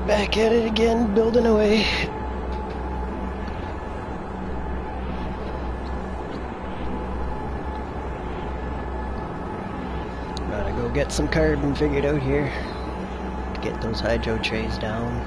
Back at it again, building away. Gotta go get some carbon figured out here to get those hydro trays down.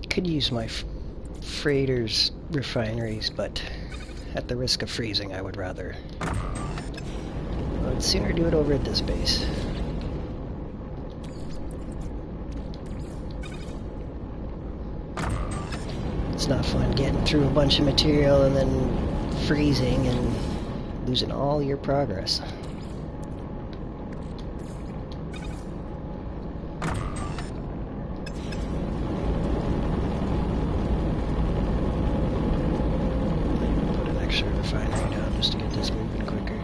Could use my freighter's refineries, but at the risk of freezing, I would rather. I'd sooner do it over at this base. It's not fun getting through a bunch of material and then freezing and losing all your progress. Refinery down just to get this moving quicker.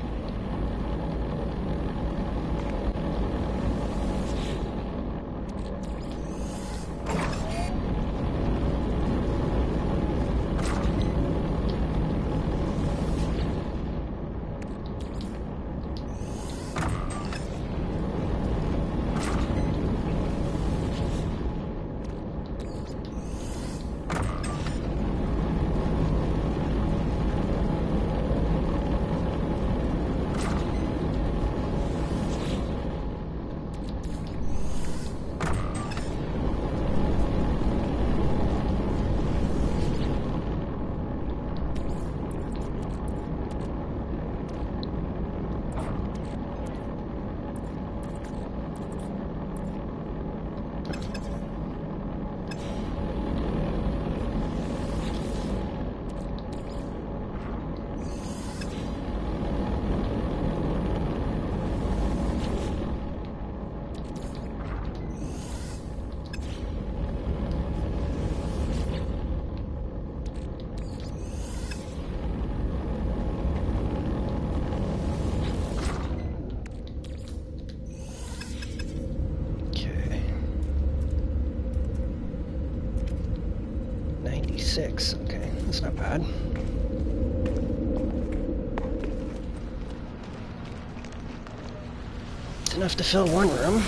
Okay, that's not bad. It's enough to fill one room.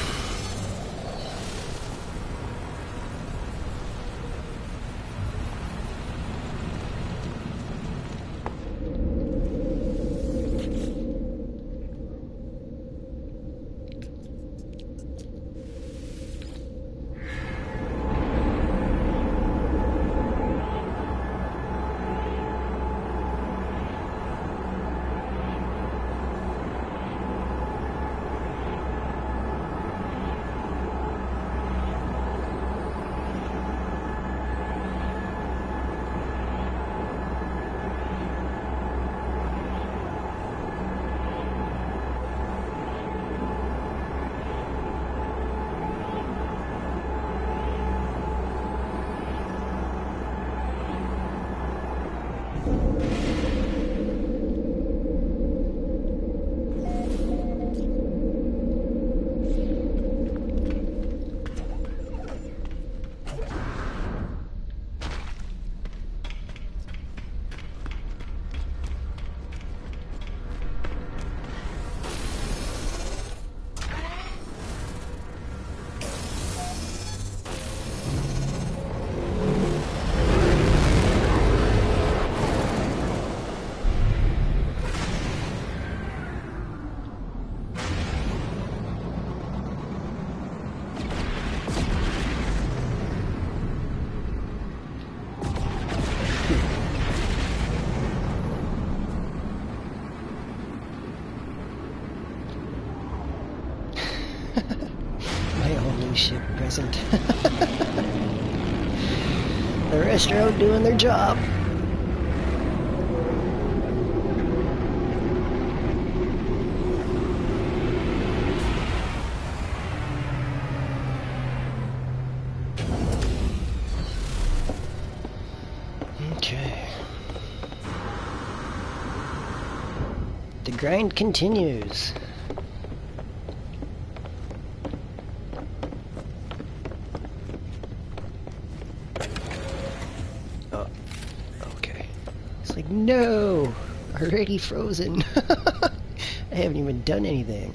spaceship present. The rest are out doing their job. Okay. The grind continues. Oh, okay. It's like, no! Already frozen. I haven't even done anything.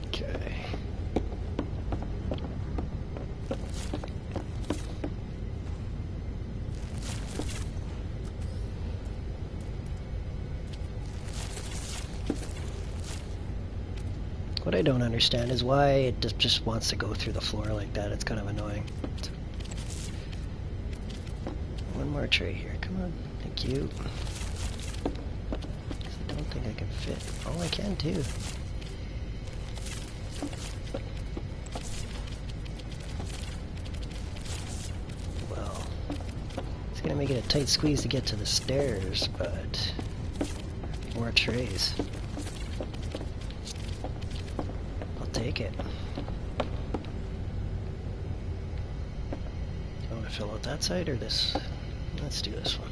Okay. What I don't understand is why it just wants to go through the floor like that. It's kind of annoying. One more tray here. Come on. Thank you. I don't think I can fit. Oh, I can too. Well, it's gonna make it a tight squeeze to get to the stairs, but more trays. Take it. I want to fill out that side or this? Let's do this one.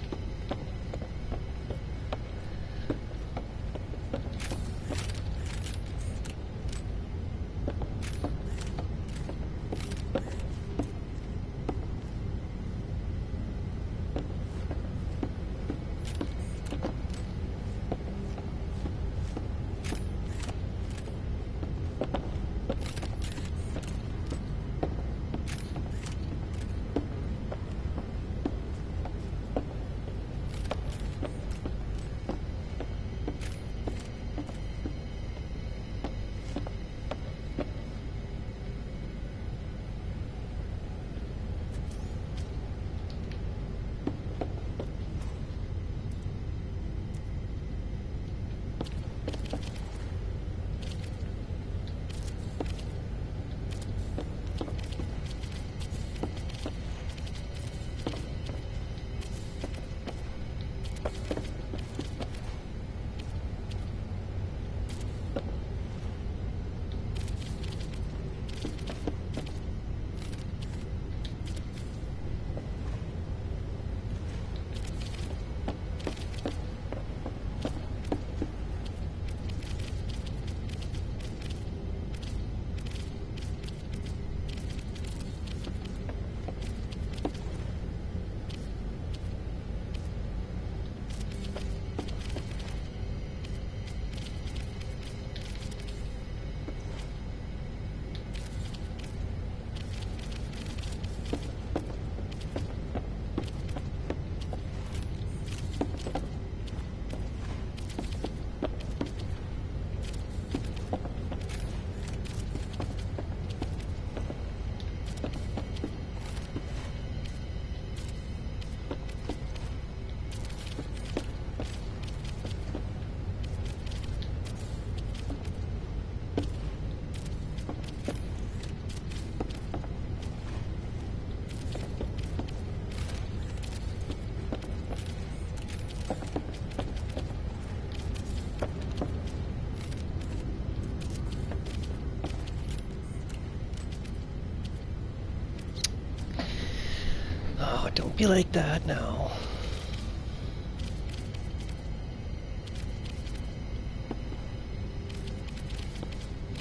Oh, don't be like that now.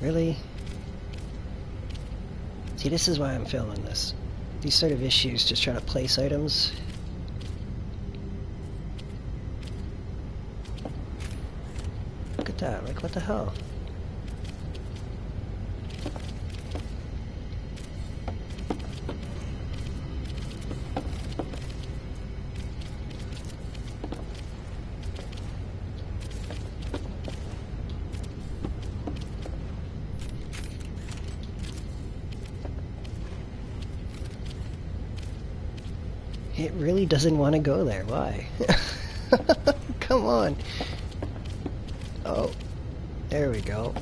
Really? See, this is why I'm filming this. These sort of issues, just trying to place items. Look at that, like what the hell? It really doesn't want to go there. Why? Come on. Oh, there we go.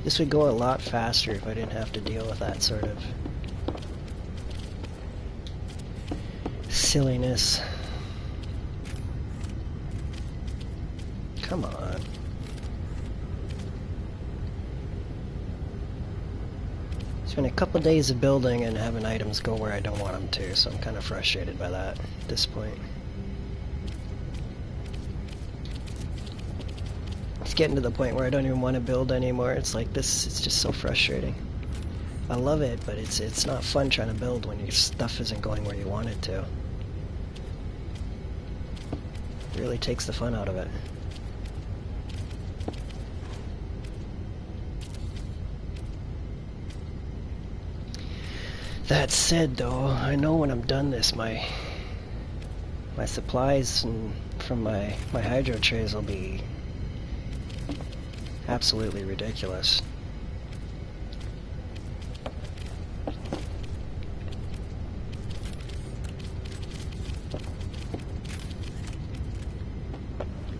This would go a lot faster if I didn't have to deal with that sort of silliness. Come on. It's been a couple days of building and having items go where I don't want them to, so I'm kind of frustrated by that at this point. It's getting to the point where I don't even want to build anymore. It's like this, it's just so frustrating. I love it, but it's not fun trying to build when your stuff isn't going where you want it to. It really takes the fun out of it. That said, though, I know when I'm done this, my supplies from my hydro trays will be absolutely ridiculous.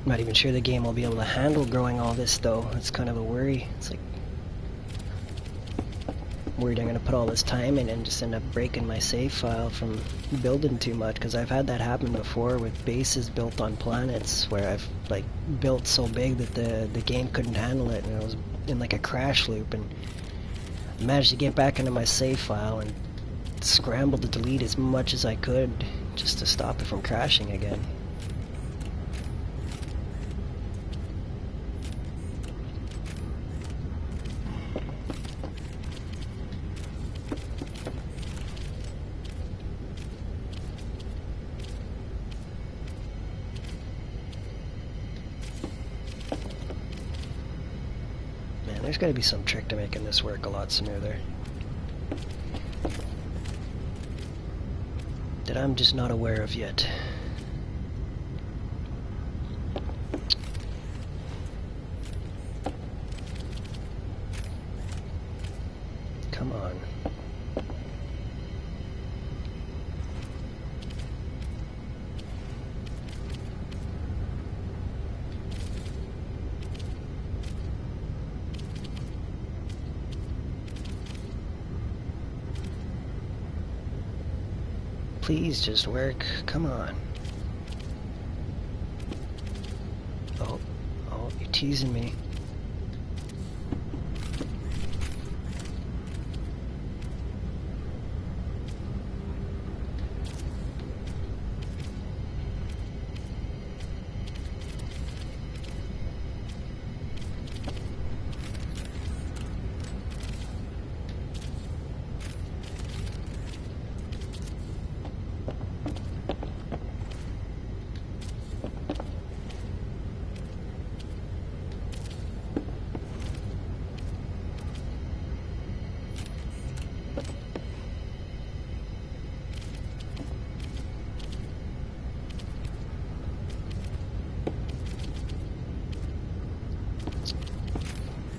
I'm not even sure the game will be able to handle growing all this, though. It's kind of a worry. It's like, I'm worried I'm going to put all this time in and just end up breaking my save file from building too much, because I've had that happen before with bases built on planets where I've like built so big that the game couldn't handle it, and I was in like a crash loop, and I managed to get back into my save file and scrambled to delete as much as I could just to stop it from crashing again. There's got to be some trick to making this work a lot smoother that I'm just not aware of yet. Come on. Please just work. Come on. Oh, you're teasing me.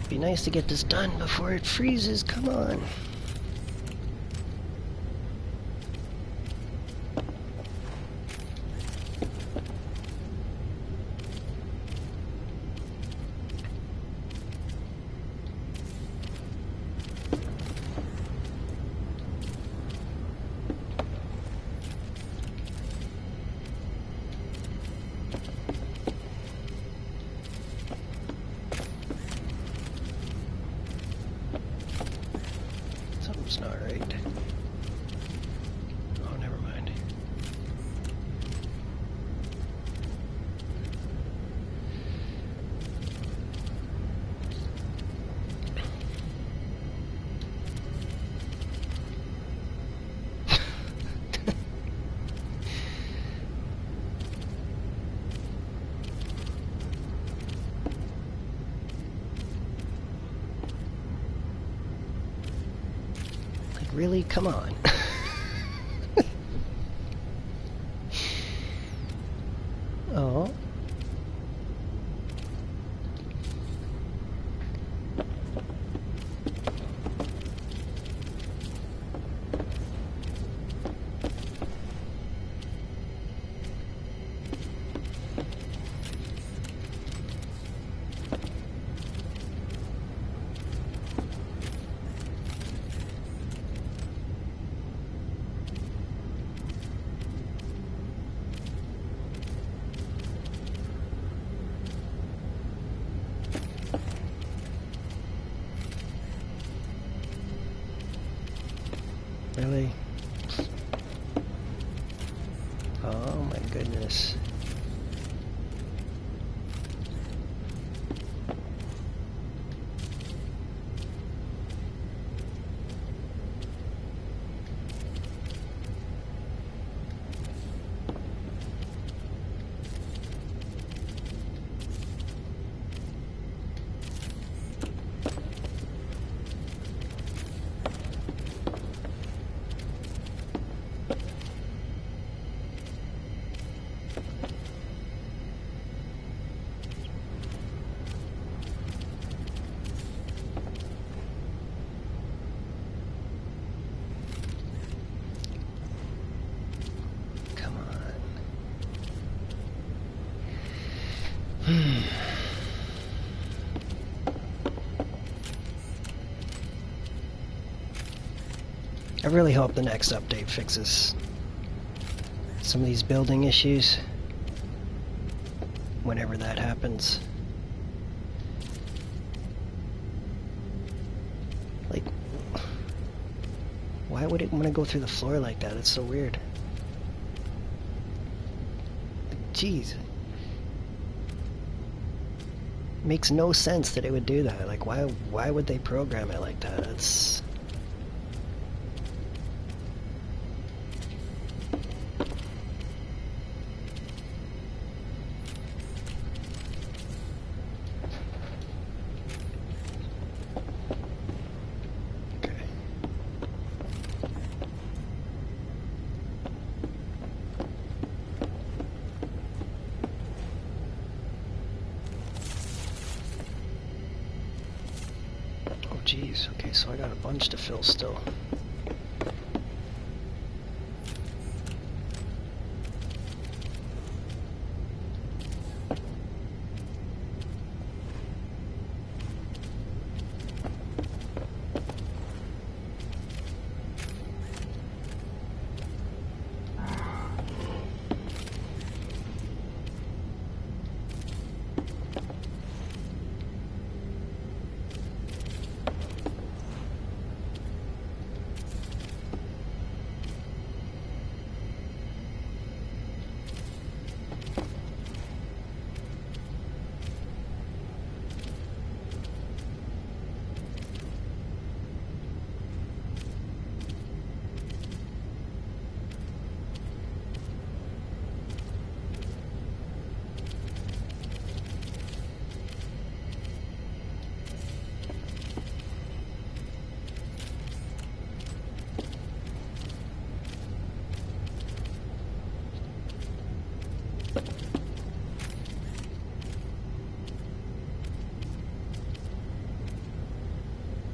Be nice to get this done before it freezes. Come on. Something's not right. Oh, never mind. Really? Come on. Oh. Really? Oh my goodness. I really hope the next update fixes some of these building issues, whenever that happens. Like, why would it want to go through the floor like that? It's so weird. Like, jeez. Makes no sense that it would do that. Like, why would they program it like that? It's... Jeez, okay, so I got a bunch to fill still.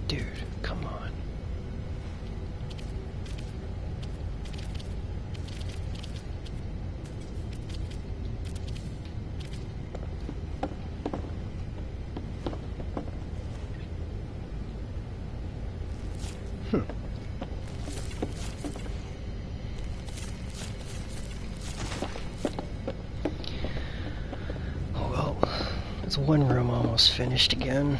Dude, come on. Oh well, there's one room almost finished again.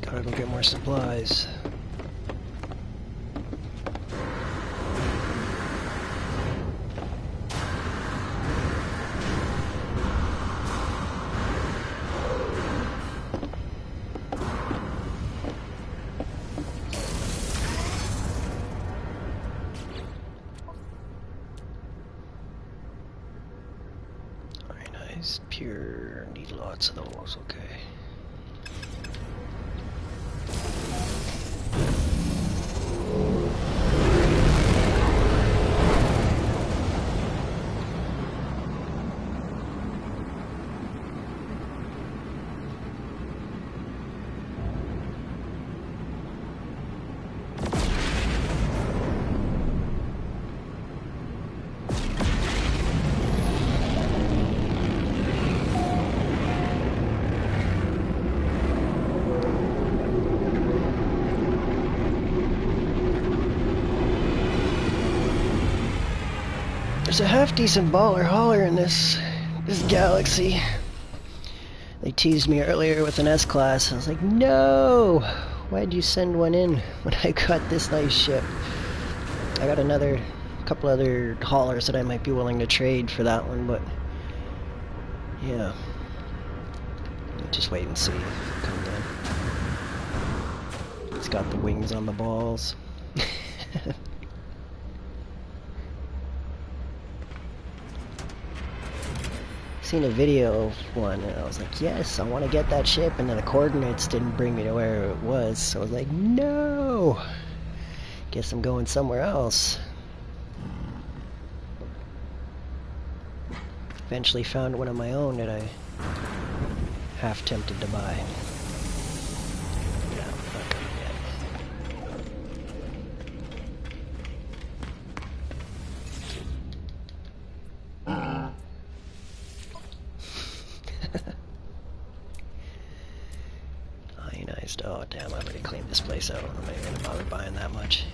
Gotta go get more supplies. Ionized pure, need lots of those, okay. There's a half-decent baller hauler in this galaxy. They teased me earlier with an S-Class. I was like, no! Why'd you send one in when I got this nice ship? I got another couple other haulers that I might be willing to trade for that one, but yeah. Just wait and see if it comes in. It's got the wings on the balls. Seen a video of one and I was like, yes, I want to get that ship, and then the coordinates didn't bring me to where it was, so I was like, no! Guess I'm going somewhere else. Eventually found one of my own that I half tempted to buy. Yeah, not coming yet. Ionized. Oh damn, I've already cleaned this place out. I'm not even gonna bother buying that much.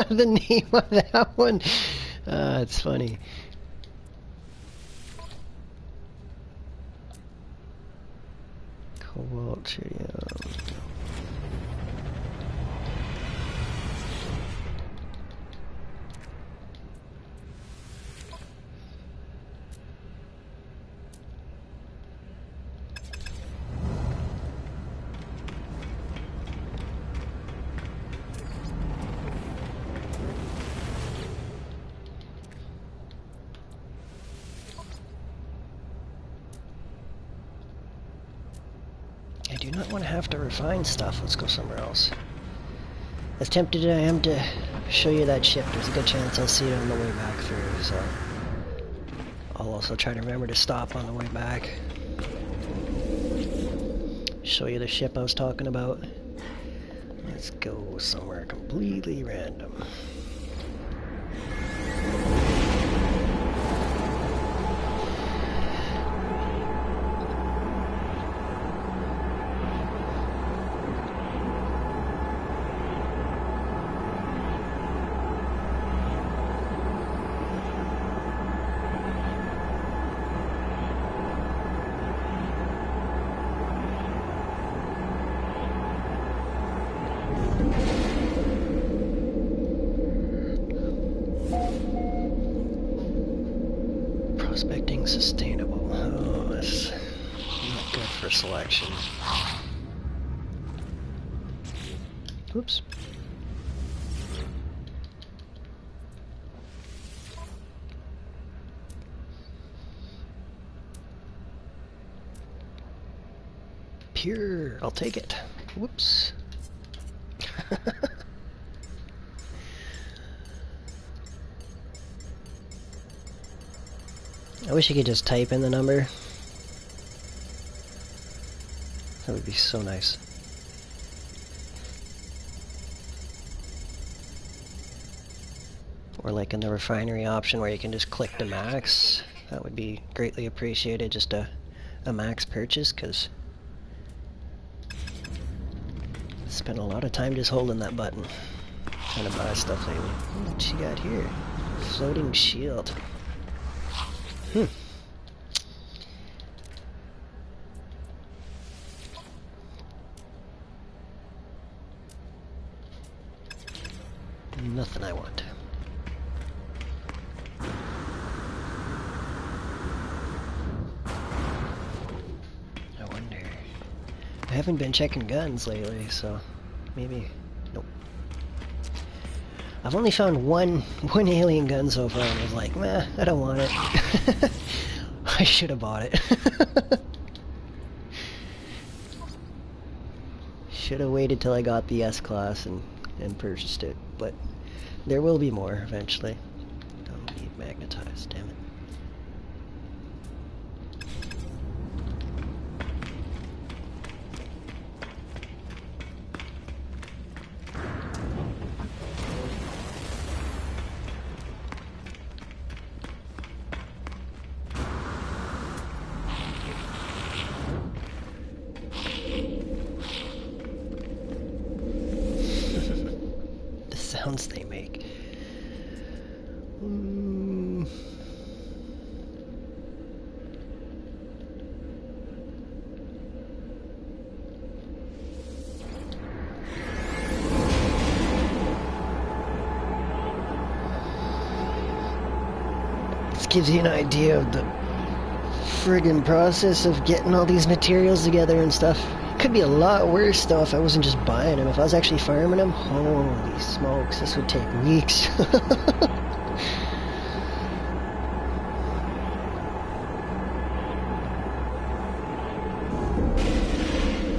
The name of that one. It's funny. Cobalt tritium. I do not want to have to refine stuff. Let's go somewhere else. As tempted as I am to show you that ship, there's a good chance I'll see it on the way back through, so I'll also try to remember to stop on the way back. Show you the ship I was talking about. Let's go somewhere completely random. Prospecting sustainable. Oh, that's not good for selection. Oops. Pure. I'll take it. Whoops. I wish you could just type in the number. That would be so nice. Or like in the refinery option where you can just click the max. That would be greatly appreciated, just a max purchase, because I spent a lot of time just holding that button. Trying to buy stuff lately. What you got here? Floating shield. Nothing I want. I wonder. I haven't been checking guns lately, so maybe. Nope. I've only found one alien gun so far, and I was like, meh, I don't want it. I should have bought it. Should have waited till I got the S-Class and purchased it, but there will be more eventually. Don't need magnetized, damn it. sense they make. This gives you an idea of the friggin' process of getting all these materials together and stuff. Could be a lot worse though if I wasn't just buying them. If I was actually farming them, holy smokes, this would take weeks.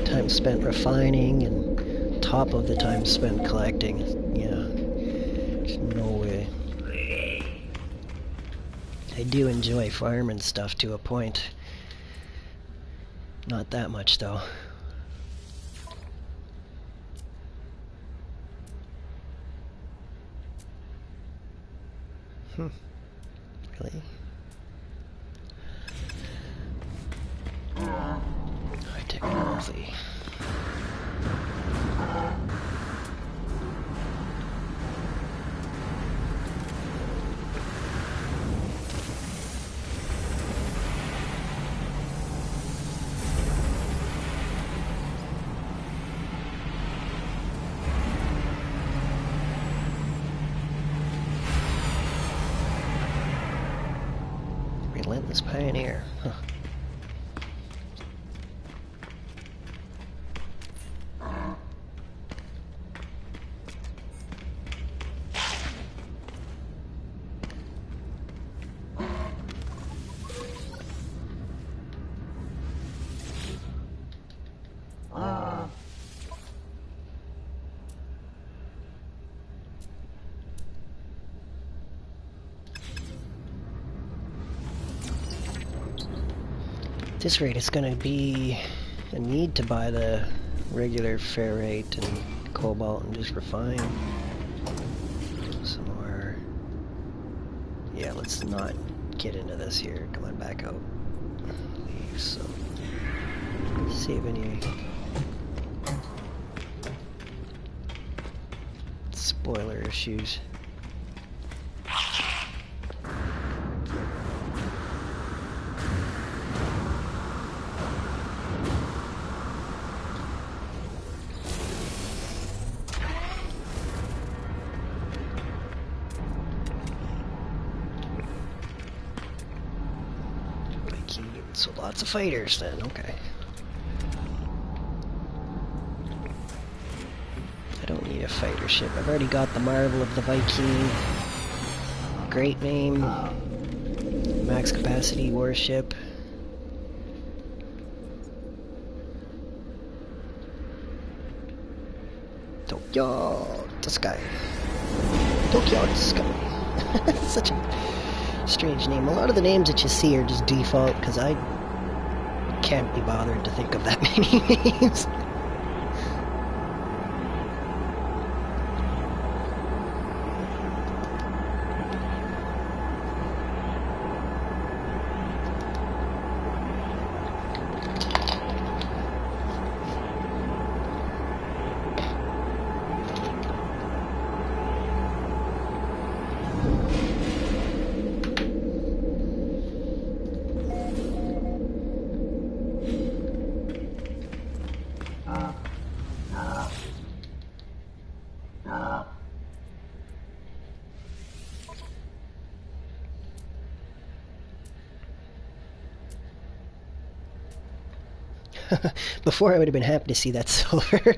Time spent refining and top of the time spent collecting. Yeah, there's no way. I do enjoy farming stuff to a point. Not that much though. Really? High technology. Relentless pioneer. Huh. At this rate, it's going to be a need to buy the regular ferrite and cobalt and just refine some more. Yeah, let's not get into this here. Come on, back out. Leave, so save any spoiler issues. So lots of fighters then, okay. I don't need a fighter ship. I've already got the Marvel of the Viking. Great name. Max capacity warship. Tokyo to Sky. Tokyo to Sky. Such a strange name. A lot of the names that you see are just default because I can't be bothered to think of that many names. Before I would have been happy to see that silver.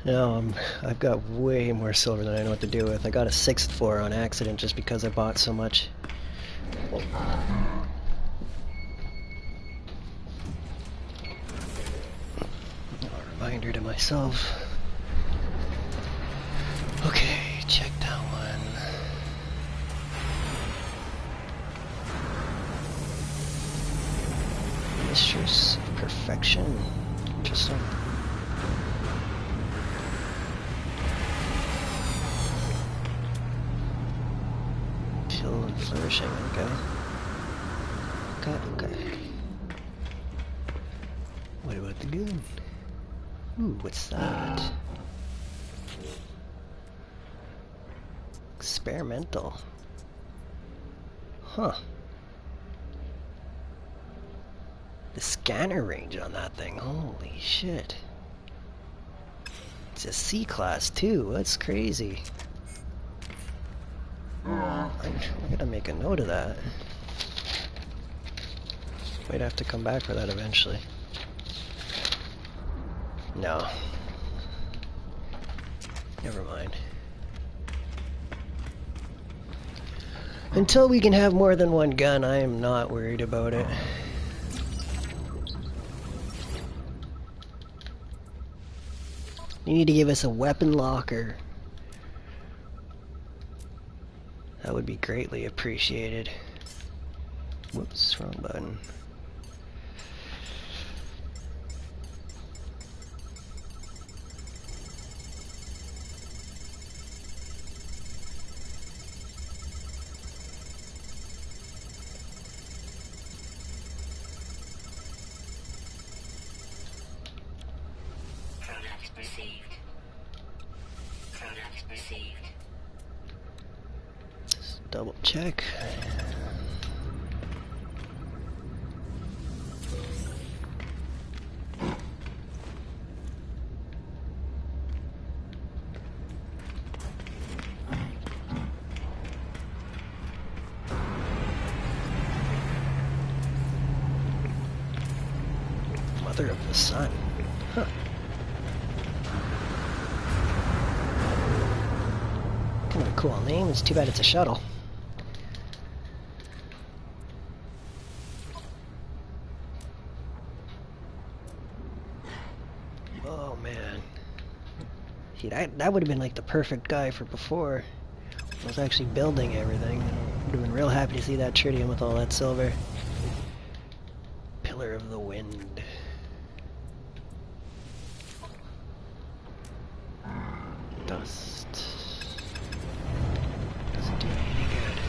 Now I've got way more silver than I know what to do with. I got a 6th floor on accident just because I bought so much. A reminder to myself. Okay, check that one. Mistress of Perfection. Interesting. Chill and flourishing, okay. Okay. What about the goon? Ooh, what's that? Experimental. Huh. The scanner range on that thing, holy shit. It's a C-class too, that's crazy. I'm gonna make a note of that. Might have to come back for that eventually. No. Never mind. Until we can have more than one gun, I am not worried about it. You need to give us a weapon locker. That would be greatly appreciated. Whoops, wrong button. Double check. Mother of the Sun. Huh. Kind of a cool name. It's too bad it's a shuttle. Oh man. See, that would have been like the perfect guy for before. I was actually building everything. Would have been real happy to see that tritium with all that silver. Pillar of the Wind. Dust. Doesn't do me any good.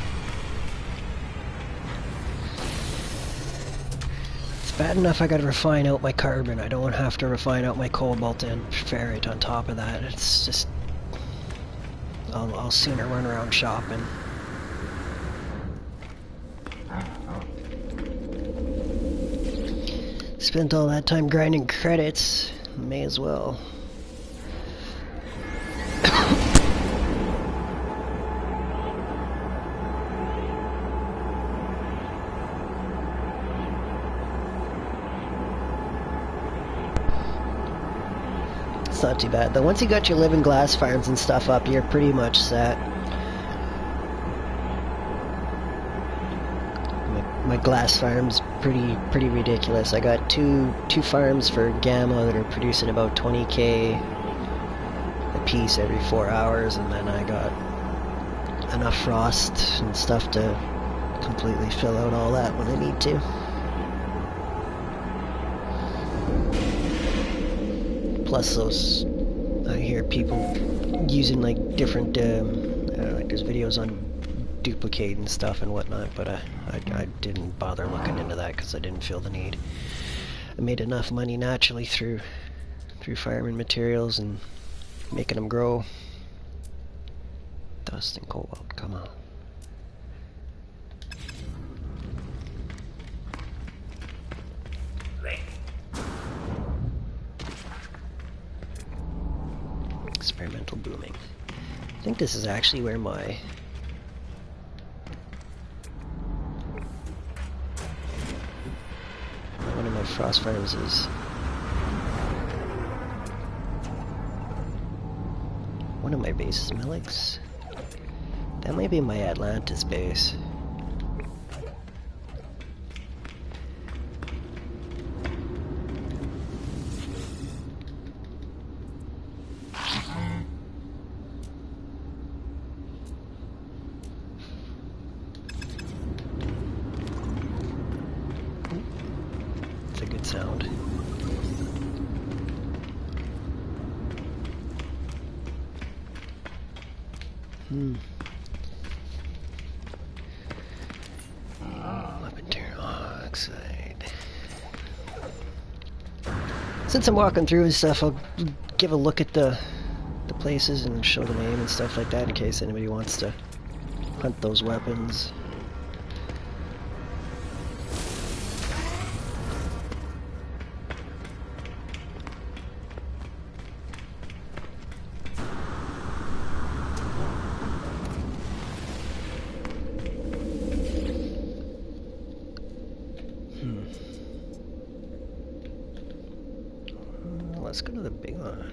It's bad enough I gotta refine out my carbon. I don't have to refine out my cobalt and ferrite on top of that. It's just... I'll sooner run around shopping. Spent all that time grinding credits. May as well. It's not too bad though. Once you got your living glass farms and stuff up, you're pretty much set. My glass farm's pretty ridiculous. I got two farms for gamma that are producing about 20k a piece every 4 hours, and then I got enough frost and stuff to completely fill out all that when I need to. Plus those, I hear people using like different, I don't know, like there's videos on duplicate and stuff and whatnot, but I didn't bother looking into that because I didn't feel the need. I made enough money naturally through farming materials and making them grow. Dust and cobalt, come on. Experimental booming. I think this is actually where my one of my frost farms is. One of my bases, Milix. That might be my Atlantis base. Sound. Weapon oxide. Since I'm walking through and stuff, I'll give a look at the places and show the name and stuff like that in case anybody wants to hunt those weapons. Let's go to the big one.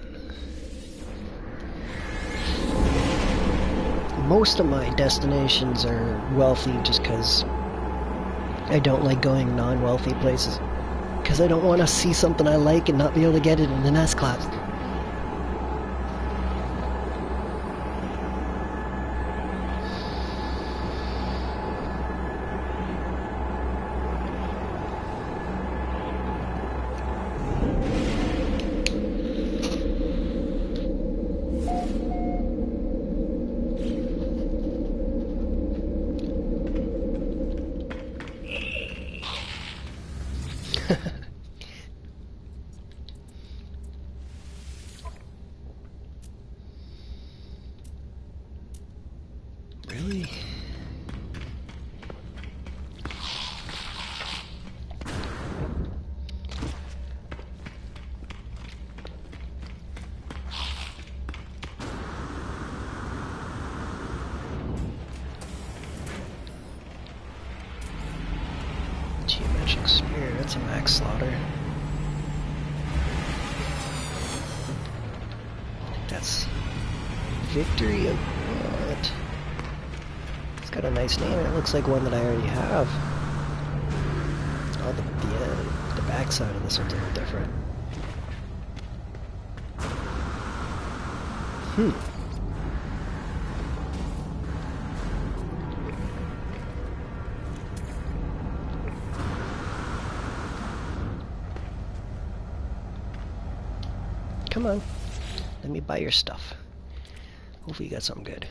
Most of my destinations are wealthy just because I don't like going non-wealthy places. Because I don't want to see something I like and not be able to get it in an S-Class. Really? Geometric spear, that's a max slaughter. That's victory of what? It's got a nice name. It looks like one that I already have. Oh, the backside of this one's a little different. Come on, let me buy your stuff. Hopefully you got something good.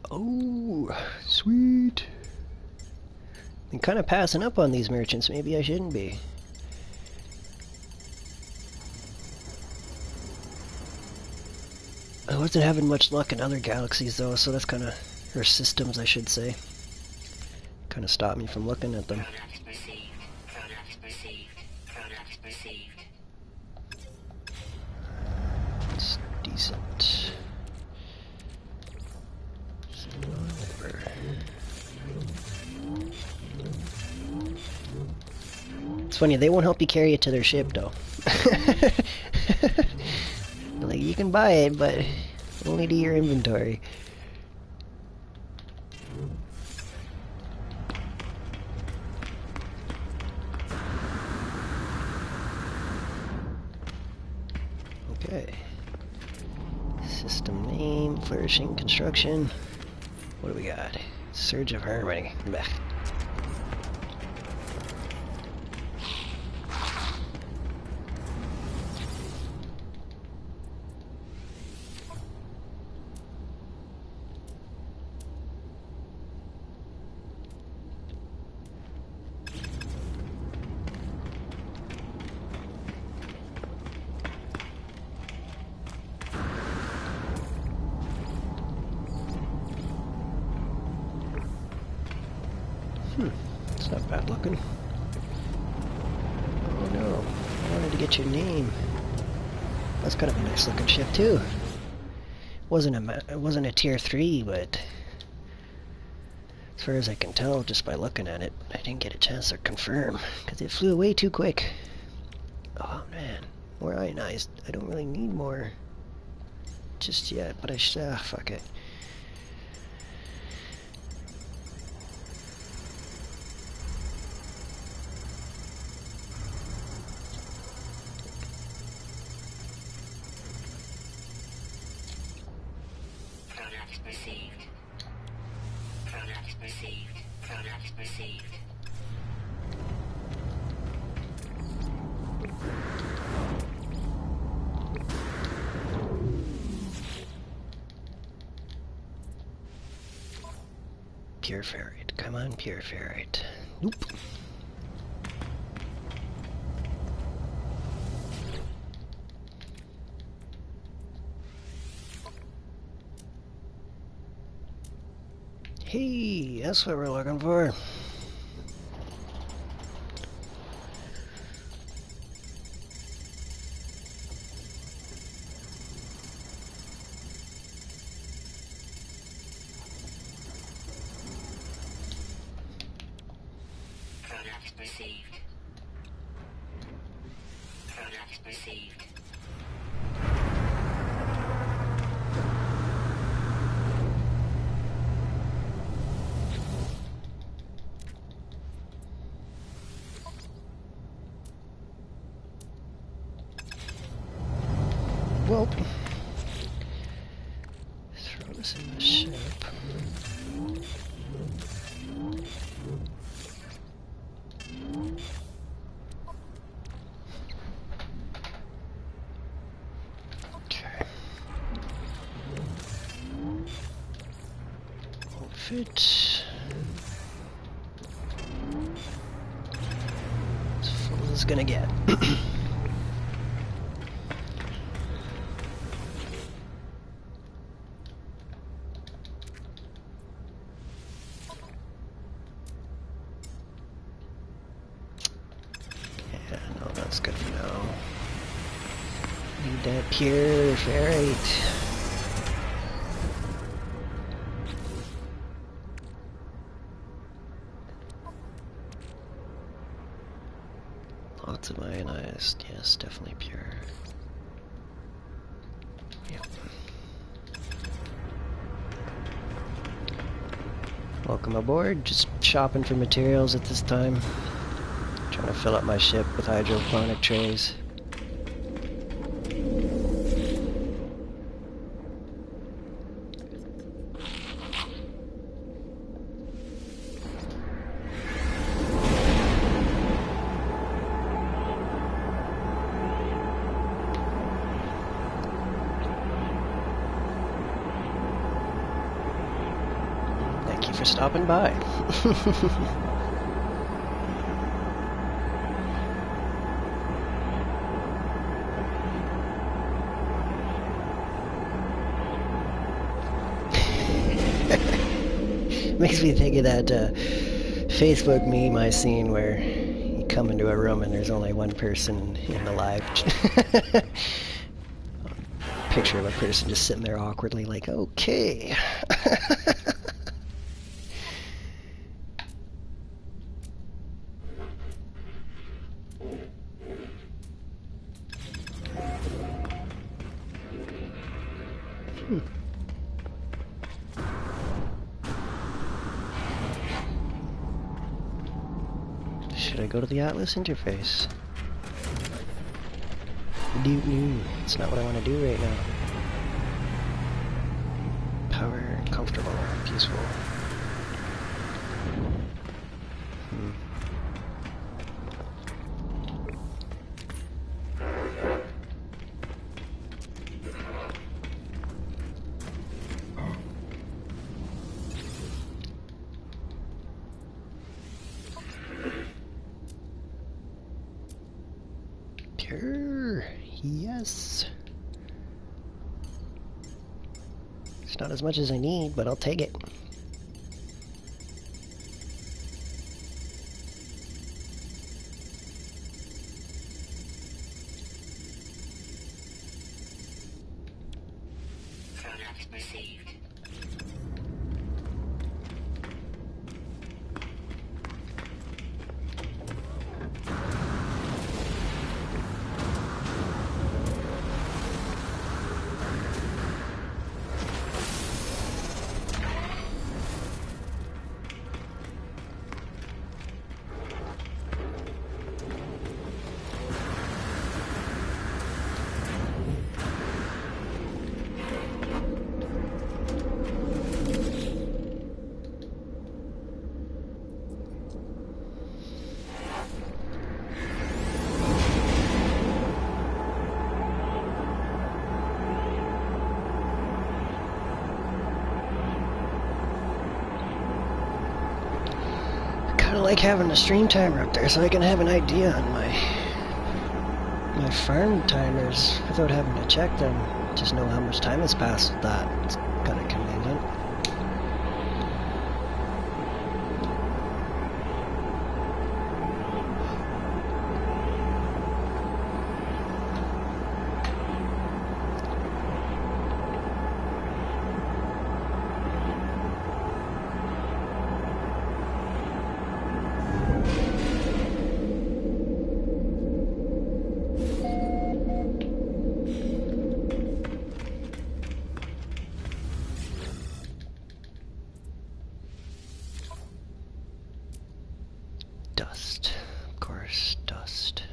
Oh, sweet. I'm kind of passing up on these merchants. Maybe I shouldn't be. I wasn't having much luck in other galaxies though, so that's kind of, or systems I should say, kind of stopped me from looking at them. It's decent. It's funny, they won't help you carry it to their ship though. Like, you can buy it, but only to your inventory. Okay. System name, flourishing construction. What do we got? Surge of harmony. Blech. It's not bad looking. Oh no, I wanted to get your name. That's kind of a nice looking ship too. It wasn't a tier 3, but as far as I can tell just by looking at it, I didn't get a chance to confirm because it flew away too quick. Oh man, more ionized. I don't really need more just yet, but fuck it. Pure ferrite. Come on, pure ferrite. Nope. Hey, that's what we're looking for. Product received. Product received. Well, throw this in the ship. Okay. Won't fit. As full as it's gonna get. Yeah, no, that's good for now. Need that pure ferrite. Lots of ionized, yes, definitely pure. Yep. Welcome aboard, just shopping for materials at this time. Trying to fill up my ship with hydroponic trays. Thank you for stopping by. Makes me think of that Facebook meme I seen where you come into a room and there's only one person in the live picture of a person just sitting there awkwardly like, okay. Should I go to the Atlas interface? It's not what I want to do right now. Power, comfortable, peaceful. Pure, yes. It's not as much as I need, but I'll take it. Product received. I like having a stream timer up there so I can have an idea on my farm timers without having to check them. Just know how much time has passed with that. It's kind of convenient. Dust. Of course, dust.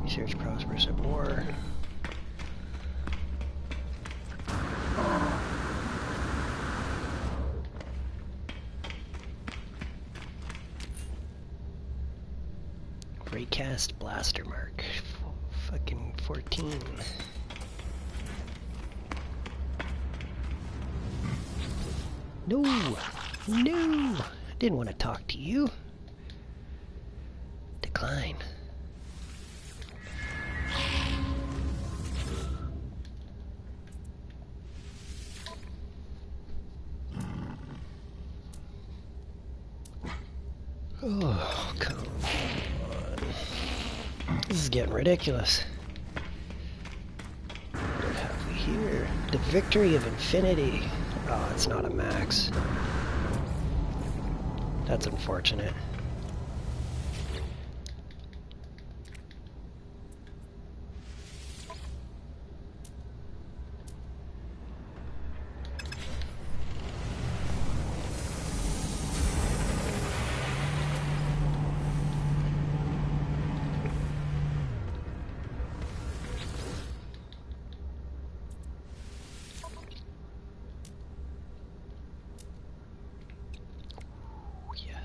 Research prosperous at war. Recast blaster mark. Fucking 14. No! No! Didn't want to talk to you. Decline. Oh, come on. This is getting ridiculous. What have we here? The Victory of Infinity. Oh, it's not a max. That's unfortunate.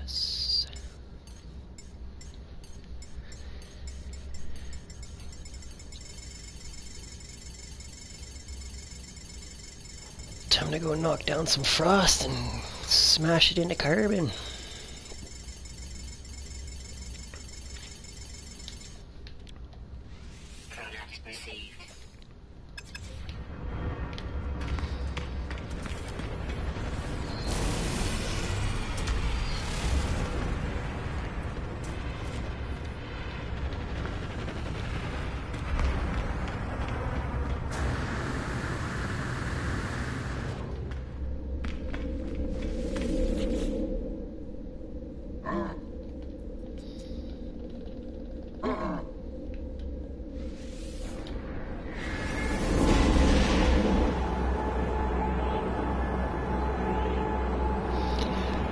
Yes. Time to go knock down some frost and smash it into carbon. Product received.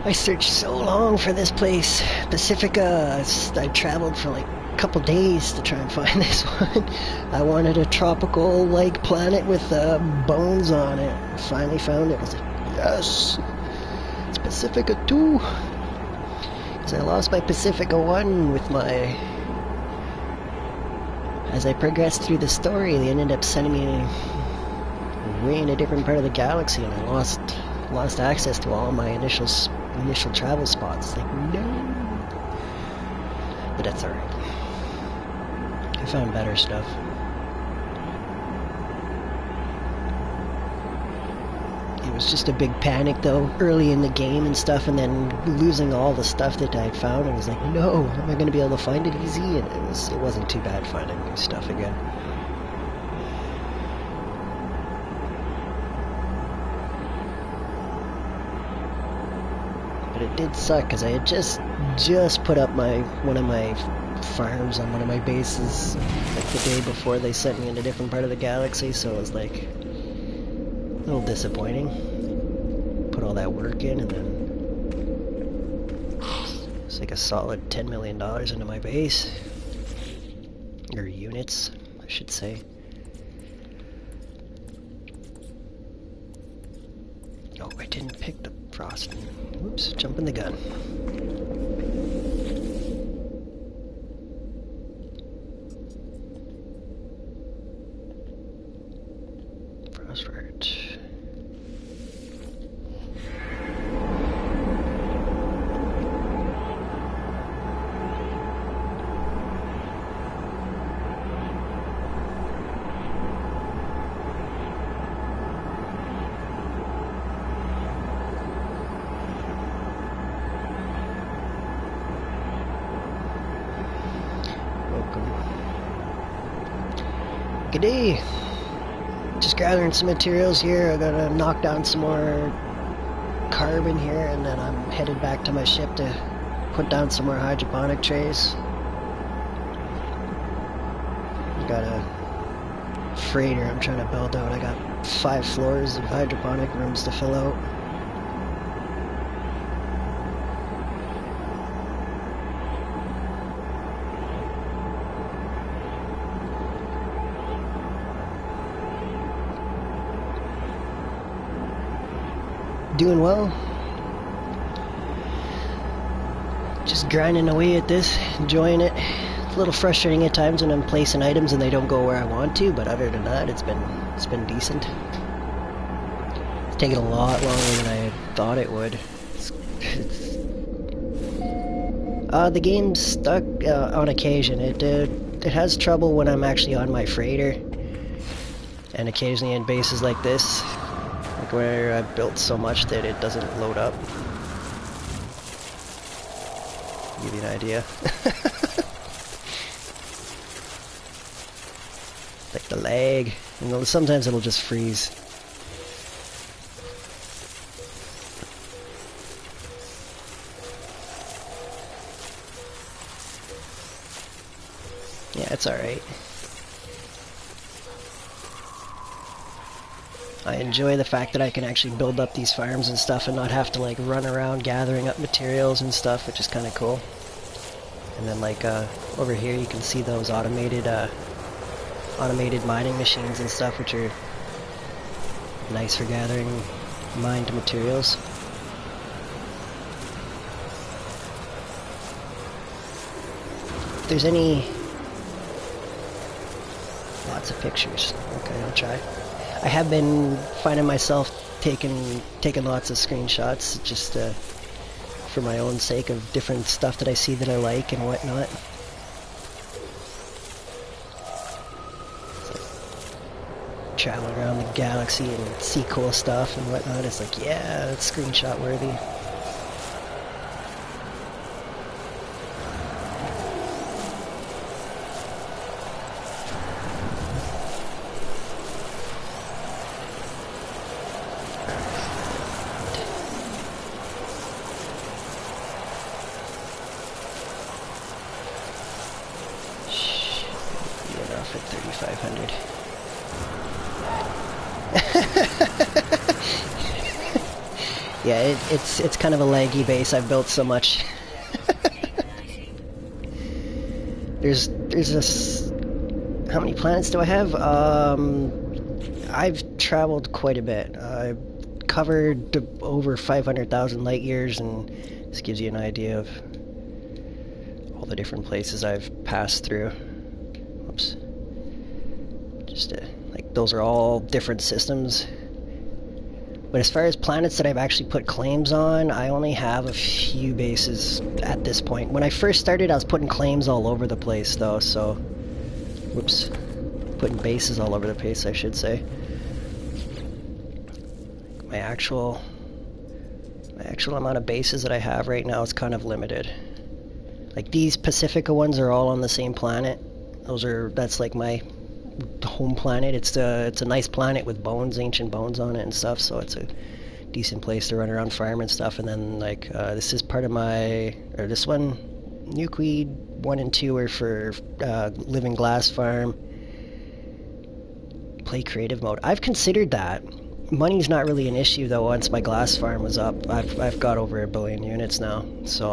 I searched so long for this place, Pacifica. I traveled for like a couple days to try and find this one. I wanted a tropical-like planet with bones on it. I finally found it. I was like, yes! It's Pacifica 2! Because I lost my Pacifica 1 with my... As I progressed through the story, they ended up sending me way in a different part of the galaxy, and I lost access to all my initial travel spots. Like, no. But that's alright. I found better stuff. It was just a big panic though, early in the game and stuff, and then losing all the stuff that I found. I was like, no, am I going to be able to find it easy? And it wasn't too bad finding new stuff again. But it did suck because I had just put up one of my farms on one of my bases like the day before they sent me in a different part of the galaxy, so it was like a little disappointing. Put all that work in, and then it's like a solid $10 million into my base. Or units, I should say. Oh, I didn't pick the frost. Whoops, jumping the gun. Frostbite. G'day! Just gathering some materials here. I gotta knock down some more carbon here, and then I'm headed back to my ship to put down some more hydroponic trays. I got a freighter I'm trying to build out. I got 5 floors of hydroponic rooms to fill out. Doing well. Just grinding away at this, enjoying it. It's a little frustrating at times when I'm placing items and they don't go where I want to, but other than that, it's been decent. It's taken a lot longer than I had thought it would. The game's stuck on occasion. It has trouble when I'm actually on my freighter, and occasionally in bases like this, like where I've built so much that it doesn't load up. Give you an idea. Like the lag. You know, sometimes it'll just freeze. Yeah, it's alright. I enjoy the fact that I can actually build up these farms and stuff and not have to like run around gathering up materials and stuff, which is kind of cool. And then like over here you can see those automated mining machines and stuff, which are nice for gathering mined materials. If there's any... Lots of pictures. Okay, I'll try. I have been finding myself taking lots of screenshots just for my own sake of different stuff that I see that I like and whatnot. So, traveling around the galaxy and see cool stuff and whatnot. It's like, yeah, it's screenshot worthy. At 3,500. Yeah, it's kind of a laggy base. I've built so much. there's this. How many planets do I have? I've traveled quite a bit. I've covered over 500,000 light years, and this gives you an idea of all the different places I've passed through. Whoops. Just like those are all different systems. But as far as planets that I've actually put claims on, I only have a few bases at this point. When I first started, I was putting claims all over the place though, so... Whoops. Putting bases all over the place, I should say. My actual amount of bases that I have right now is kind of limited. Like these Pacifica ones are all on the same planet. That's like my home planet. It's a nice planet with bones, ancient bones on it and stuff, so it's a decent place to run around farm and stuff. And then like this is part of this one, Nukeweed 1 and 2 are for living glass farm. Play creative mode. I've considered that. Money's not really an issue though. Once my glass farm was up, I've got over 1 billion units now, so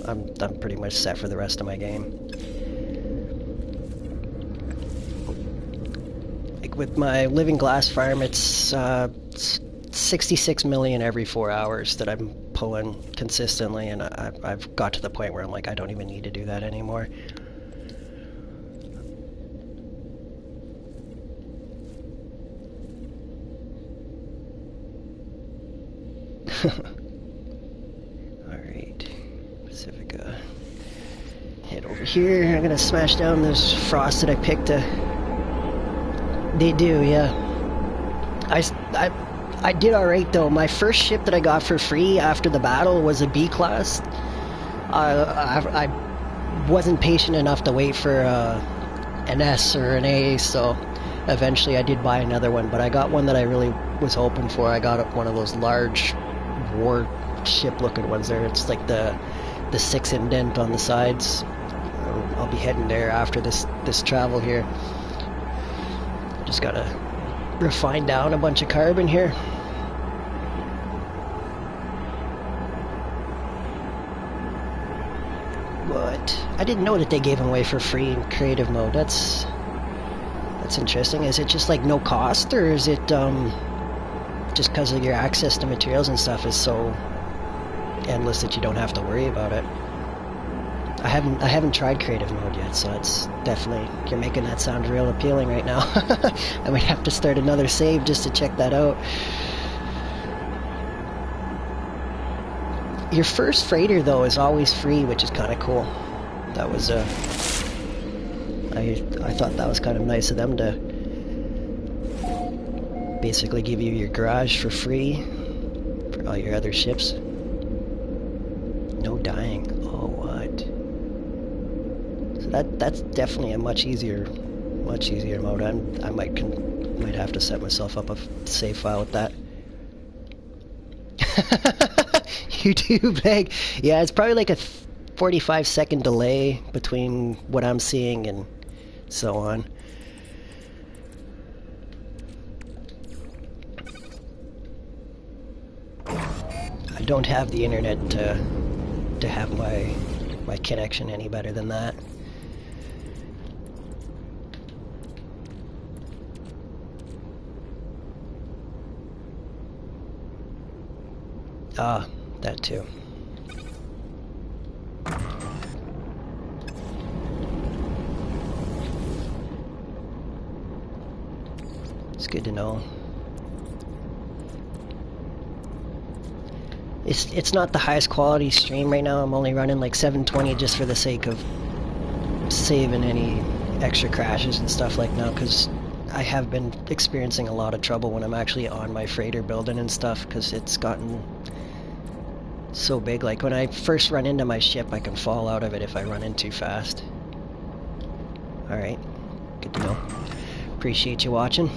I'm pretty much set for the rest of my game. With my living glass farm, it's 66 million every 4 hours that I'm pulling consistently, and I've got to the point where I'm like, I don't even need to do that anymore. Alright, Pacifica. Head over here. I'm gonna smash down this frost that I picked. They do, yeah. I did alright though. My first ship that I got for free after the battle was a B class. I wasn't patient enough to wait for an S or an A, so eventually I did buy another one, but I got one that I really was hoping for. I got one of those large warship looking ones there. It's like the 6 indent on the sides. I'll be heading there after this travel here. Just gotta refine down a bunch of carbon here. What? I didn't know that they gave them away for free in creative mode. That's interesting. Is it just like no cost, or is it just because of your access to materials and stuff is so endless that you don't have to worry about it? I haven't tried creative mode yet, so it's definitely, you're making that sound real appealing right now. I might have to start another save just to check that out. Your first freighter though is always free, which is kind of cool. That was I thought that was kind of nice of them to basically give you your garage for free for all your other ships. No dying. Oh, what? So that's definitely a much easier mode. I might have to set myself up a save file with that. YouTube lag. Yeah, it's probably like a 45-second delay between what I'm seeing and so on. I don't have the internet to have my connection any better than that. Ah, that too. It's good to know. It's not the highest quality stream right now. I'm only running like 720 just for the sake of saving any extra crashes and stuff like now, because I have been experiencing a lot of trouble when I'm actually on my freighter building and stuff, because it's gotten so big. Like when I first run into my ship, I can fall out of it if I run in too fast. Alright, good to know. Appreciate you watching.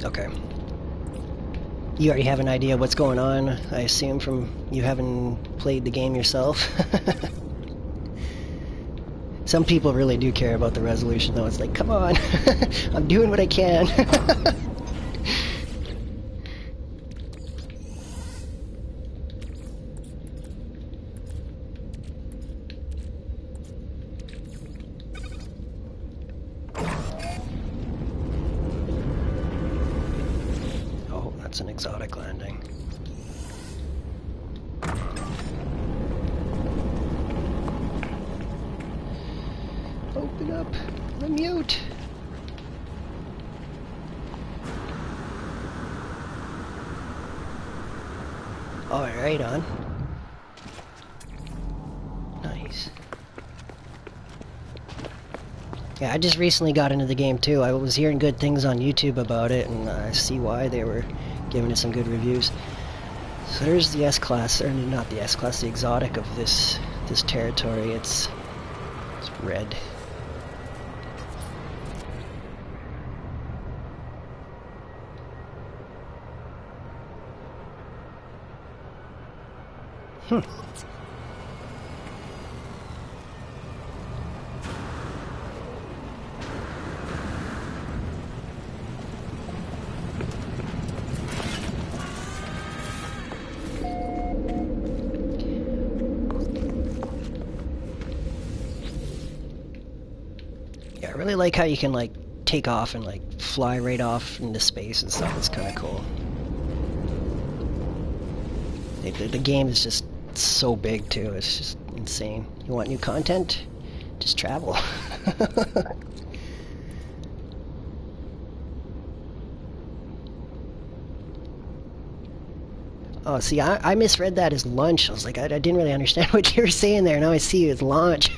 Okay. You already have an idea what's going on, I assume, from you having played the game yourself. Some people really do care about the resolution, though. It's like, come on, I'm doing what I can. That's an exotic landing. Open up the mute. All right, on. Nice. Yeah, I just recently got into the game too. I was hearing good things on YouTube about it, and I see why they were giving it some good reviews. So there's the S-Class, or not the S-Class, the exotic of this territory. It's red. Yeah, I really like how you can like take off and like fly right off into space and stuff. It's kind of cool. The game is just so big too. It's just insane. You want new content? Just travel. Oh, see, I misread that as lunch. I was like, I didn't really understand what you were saying there. Now I see it's launch.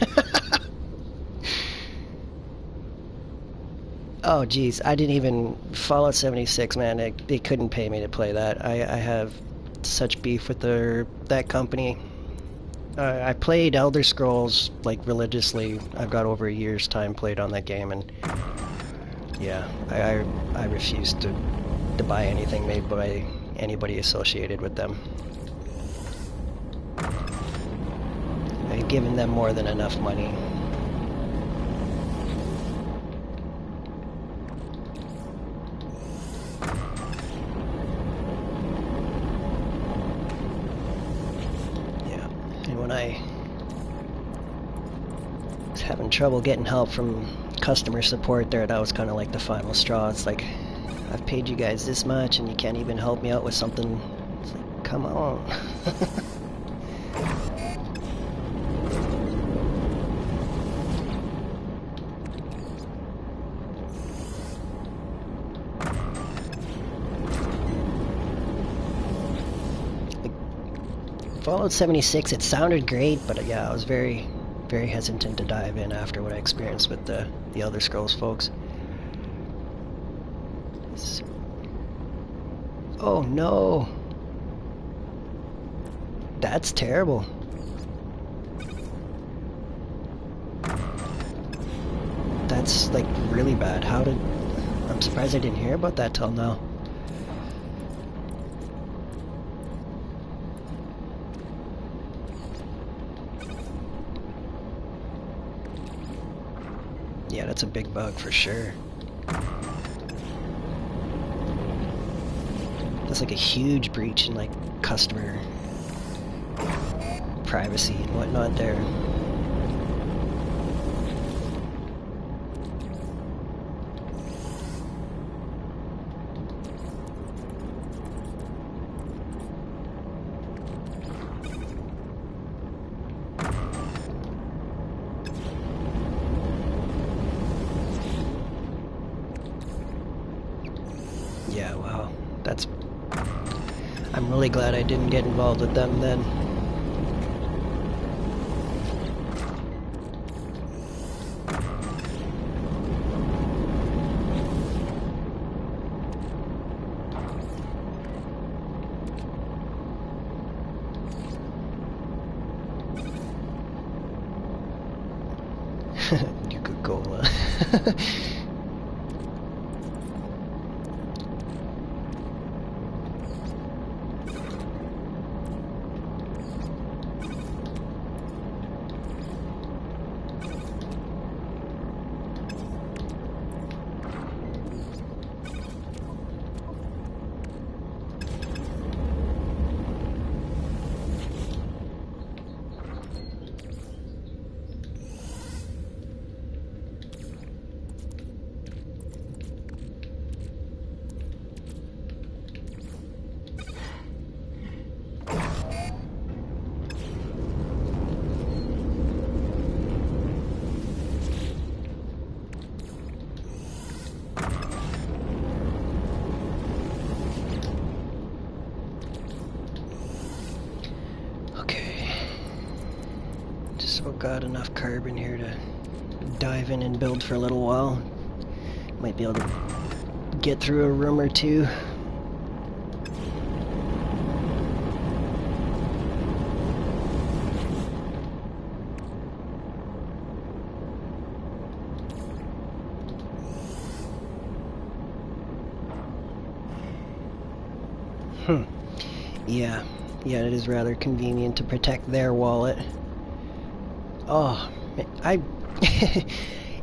Oh geez, I didn't even Fallout 76, man. They couldn't pay me to play that. I have such beef with that company. I played Elder Scrolls like religiously. I've got over a year's time played on that game, and yeah, I refuse to buy anything made by anybody associated with them. I've given them more than enough money. Yeah, and when I was having trouble getting help from customer support there, that was kind of like the final straw. It's like, I've paid you guys this much and you can't even help me out with something. It's like, come on. Fallout 76, it sounded great, but yeah, I was very, very hesitant to dive in after what I experienced with the Elder Scrolls folks. Oh no! That's terrible. That's like really bad. I'm surprised I didn't hear about that till now. Yeah, that's a big bug for sure. That's like a huge breach in like customer privacy and whatnot there. Yeah, wow. I'm really glad I didn't get involved with them then. Coca-Cola. So got enough carbon here to dive in and build for a little while. Might be able to get through a room or two. Yeah, it is rather convenient to protect their wallet. Oh,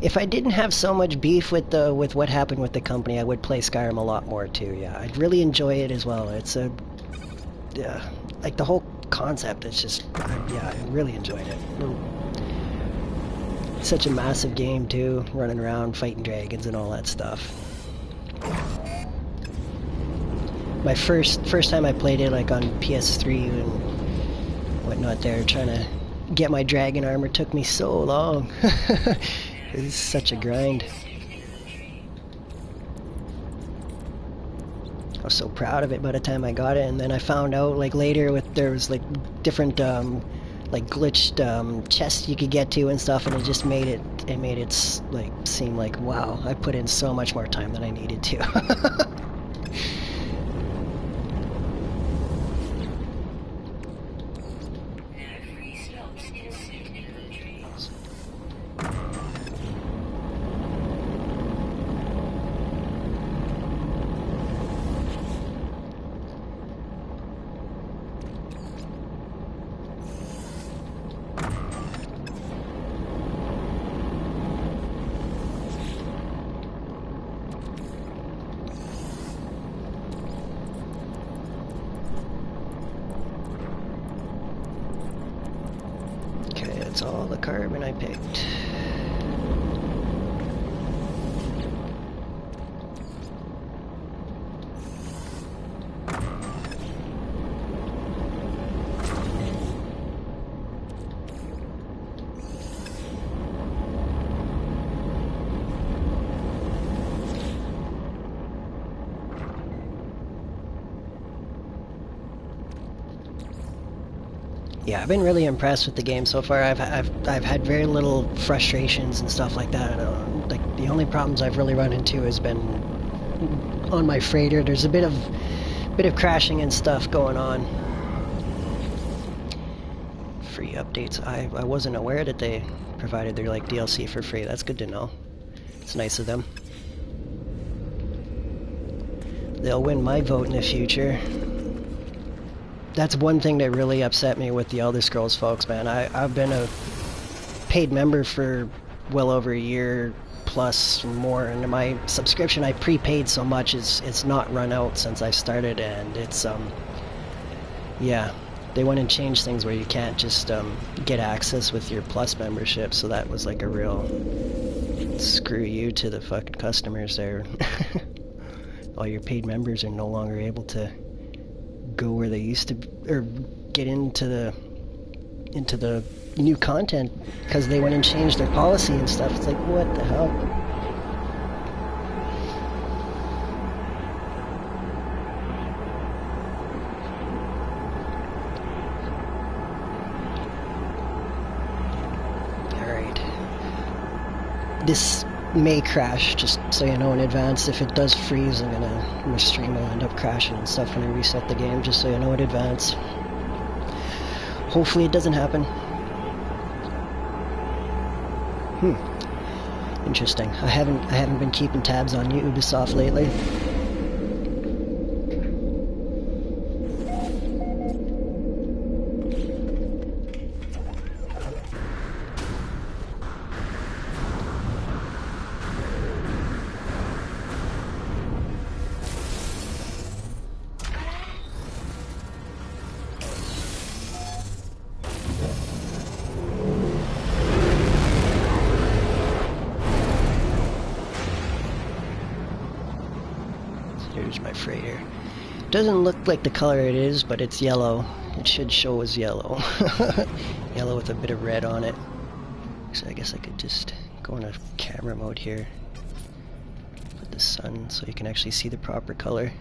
if I didn't have so much beef with what happened with the company, I would play Skyrim a lot more too. Yeah, I'd really enjoy it as well. It's like the whole concept. It's just, I really enjoyed it. Such a massive game too, running around fighting dragons and all that stuff. My first time I played it, like on PS3 and whatnot, there trying to get my dragon armor took me so long. It was such a grind. I was so proud of it by the time I got it, and then I found out like later there was like different like glitched chests you could get to and stuff, and it just made it like seem like, wow, I put in so much more time than I needed to. That's all the carbon I picked. Yeah, I've been really impressed with the game so far. I've had very little frustrations and stuff like that. Like the only problems I've really run into has been on my freighter. There's a bit of crashing and stuff going on. Free updates. I wasn't aware that they provided their like DLC for free. That's good to know. It's nice of them. They'll win my vote in the future. That's one thing that really upset me with the Elder Scrolls folks, man. I've been a paid member for well over a year plus more, and my subscription I prepaid so much it's not run out since I started, and it's yeah, they went and changed things where you can't just get access with your plus membership, so that was like a real screw you to the fucking customers there. All your paid members are no longer able to go where they used to, or get into the new content because they went and changed their policy and stuff. It's like, what the hell? Alright. This may crash, just so you know in advance. If it does freeze, my stream will end up crashing and stuff when I reset the game, just so you know in advance. Hopefully it doesn't happen. Interesting. I haven't been keeping tabs on Ubisoft lately. Here's my freighter. Doesn't look like the color it is, but it's yellow. It should show as yellow. Yellow with a bit of red on it. So I guess I could just go into camera mode here. Put the sun so you can actually see the proper color.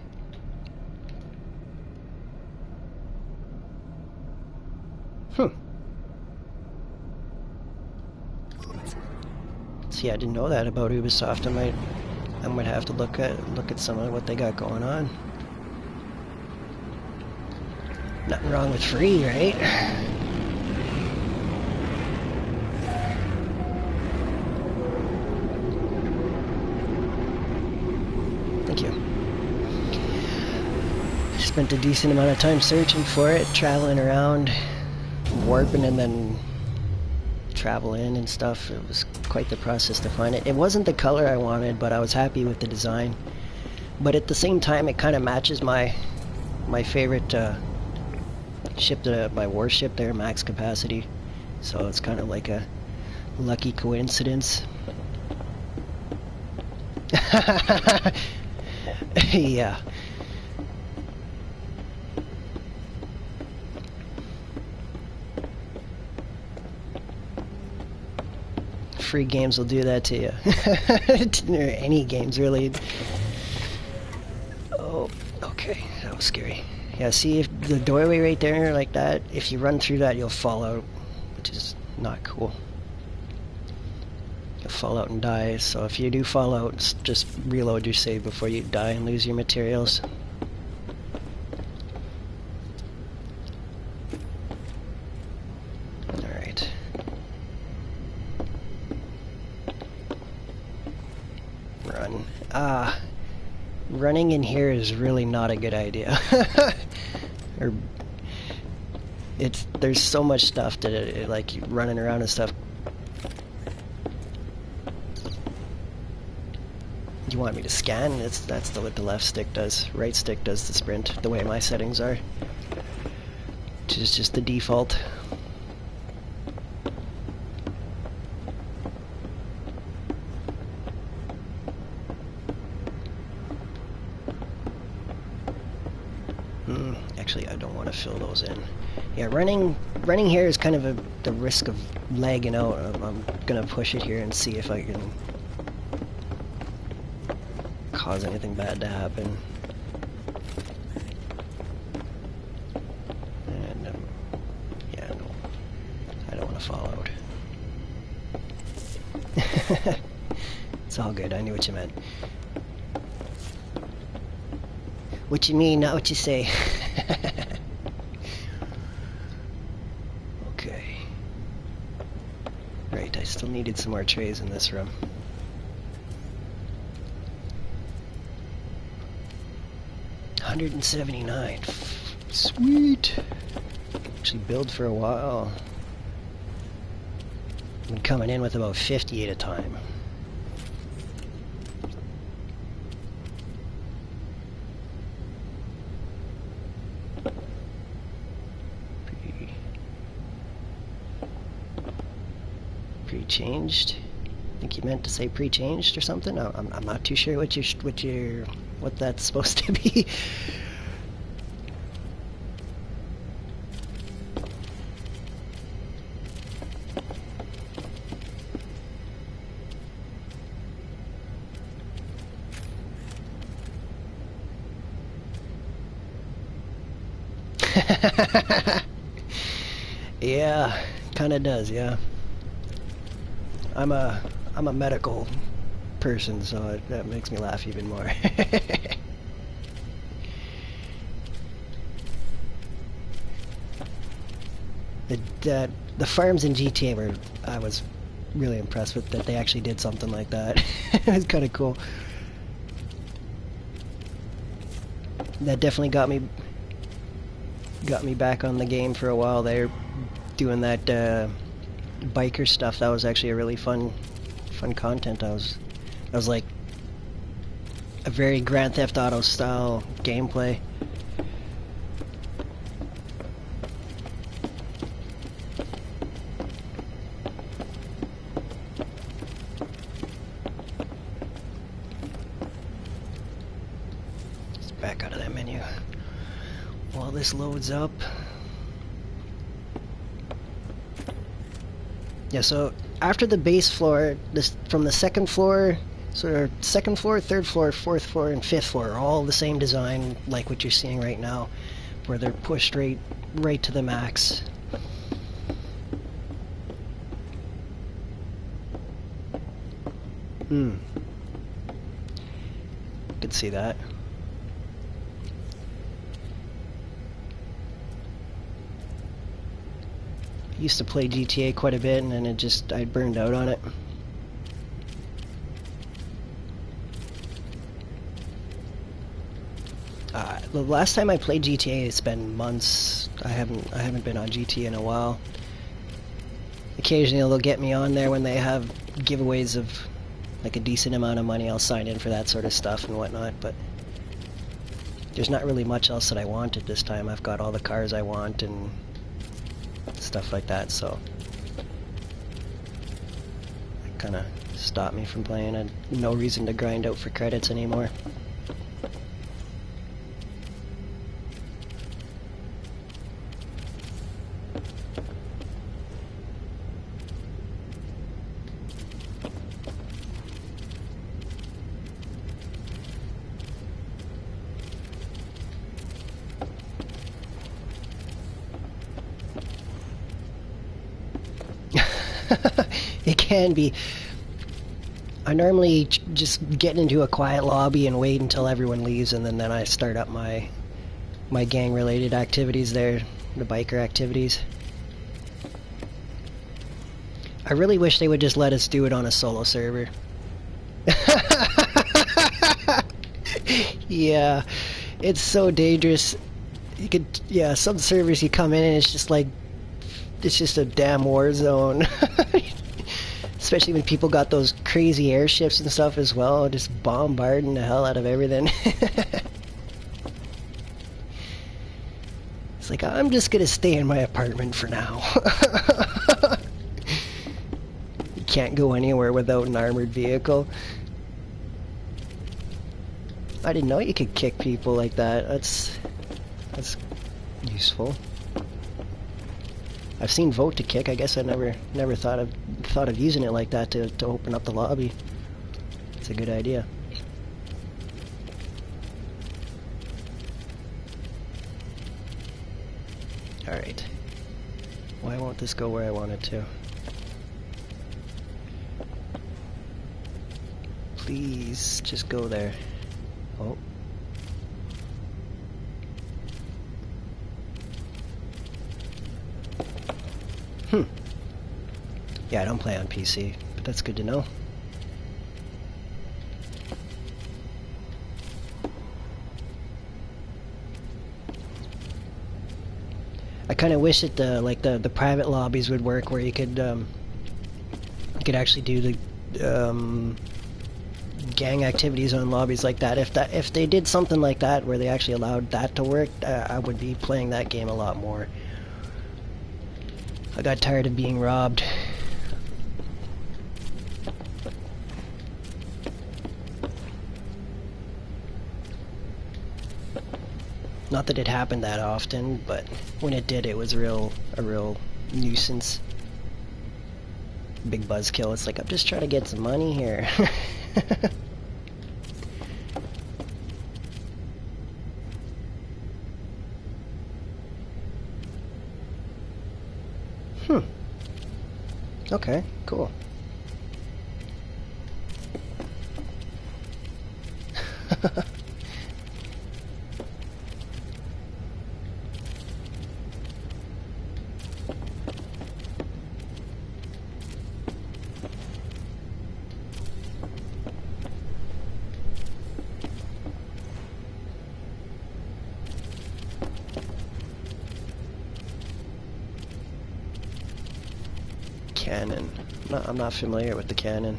See, I didn't know that about Ubisoft. I might have to look at some of what they got going on. Nothing wrong with free, right? Thank you. I spent a decent amount of time searching for it, traveling around, warping, and then travel in and stuff. It was quite the process to find it. It wasn't the color I wanted, but I was happy with the design. But at the same time, it kind of matches my favorite ship, my warship there, max capacity. So it's kind of like a lucky coincidence. Yeah. Free games will do that to you. Or any games, really. Oh, okay. That was scary. Yeah, see, if the doorway right there, like that, if you run through that, you'll fall out. which is not cool. You'll fall out and die, so if you do fall out, just reload your save before you die and lose your materials. Alright. Run. Running in here is really not a good idea. There's so much stuff that like running around and stuff. You want me to scan? That's what the left stick does. Right stick does the sprint, the way my settings are. Which is just the default. Actually, I don't want to fill those in. Yeah, running here is kind of the risk of lagging out. I'm gonna push it here and see if I can cause anything bad to happen. And yeah, no, I don't want to fall out. It's all good. I knew what you meant. What you mean, not what you say. Okay. Right, I still needed some more trays in this room. $179. Sweet. Actually build for a while. I've been coming in with about 50 at a time. Pre-changed. I think you meant to say pre-changed or something. I'm not too sure what that's supposed to be. Yeah, kind of does, yeah. I'm a medical person, so that makes me laugh even more. The farms in GTA I was really impressed with that they actually did something like that. It was kind of cool. That definitely got me back on the game for a while there, doing that biker stuff. That was actually a really fun content. That was like a very Grand Theft Auto style gameplay. Just back out of that menu while this loads up. Yeah, so after the base floor, from the second floor, sort of second floor, third floor, fourth floor, and fifth floor are all the same design, like what you're seeing right now, where they're pushed right to the max. Could see that. Used to play GTA quite a bit, and then I burned out on it. The last time I played GTA, it's been months. I haven't been on GTA in a while. Occasionally they'll get me on there when they have giveaways of like a decent amount of money. I'll sign in for that sort of stuff and whatnot, but there's not really much else that I want at this time. I've got all the cars I want and stuff like that, so it kind of stopped me from playing. I had no reason to grind out for credits anymore. can be. I normally just get into a quiet lobby and wait until everyone leaves, and then I start up my gang-related activities there, the biker activities. I really wish they would just let us do it on a solo server. Yeah, it's so dangerous. You could, yeah, some servers you come in and it's just like, it's just a damn war zone. Especially when people got those crazy airships and stuff as well, just bombarding the hell out of everything. It's like, I'm just gonna stay in my apartment for now. You can't go anywhere without an armored vehicle. I didn't know you could kick people like that. That's useful. I've seen vote to kick. I guess I never thought of using it like that to open up the lobby. It's a good idea. Alright. Why won't this go where I want it to? Please, just go there. Oh. Yeah, I don't play on PC, but that's good to know. I kind of wish that the private lobbies would work, where you could actually do the gang activities on lobbies like that. If they did something like that where they actually allowed that to work, I would be playing that game a lot more. I got tired of being robbed. Not that it happened that often, but when it did, it was a real nuisance. Big buzzkill. It's like, I'm just trying to get some money here. Okay, cool. Cannon. I'm not familiar with the cannon.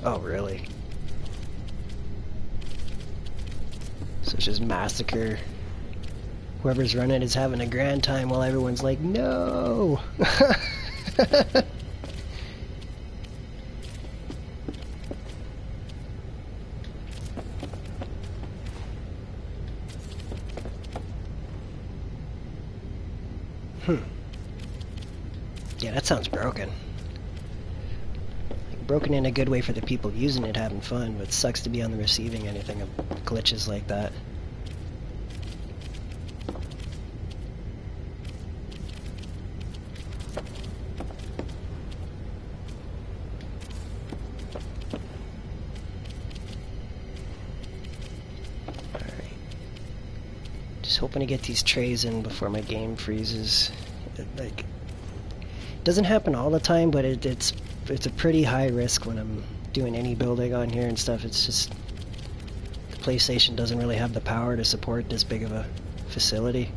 Oh, really? So it's just massacre. Whoever's running is having a grand time while everyone's like, no! Yeah, that sounds broken. Like, broken in a good way for the people using it having fun, but it sucks to be on the receiving anything of glitches like that. Just hoping to get these trays in before my game freezes. It doesn't happen all the time, but it's a pretty high risk when I'm doing any building on here and stuff. It's just the PlayStation doesn't really have the power to support this big of a facility.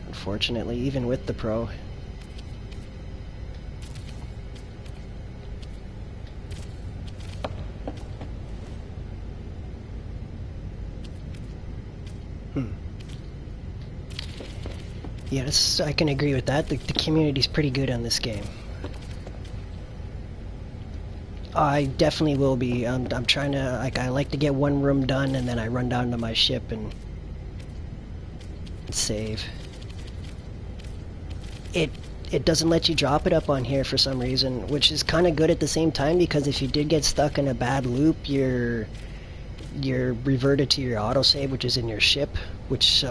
Unfortunately, even with the Pro. Yeah, I can agree with that. The community's pretty good on this game. I definitely will be. I'm trying to, I like to get one room done and then I run down to my ship and save. it doesn't let you drop it up on here for some reason, which is kind of good at the same time, because if you did get stuck in a bad loop, you're reverted to your autosave, which is in your ship, which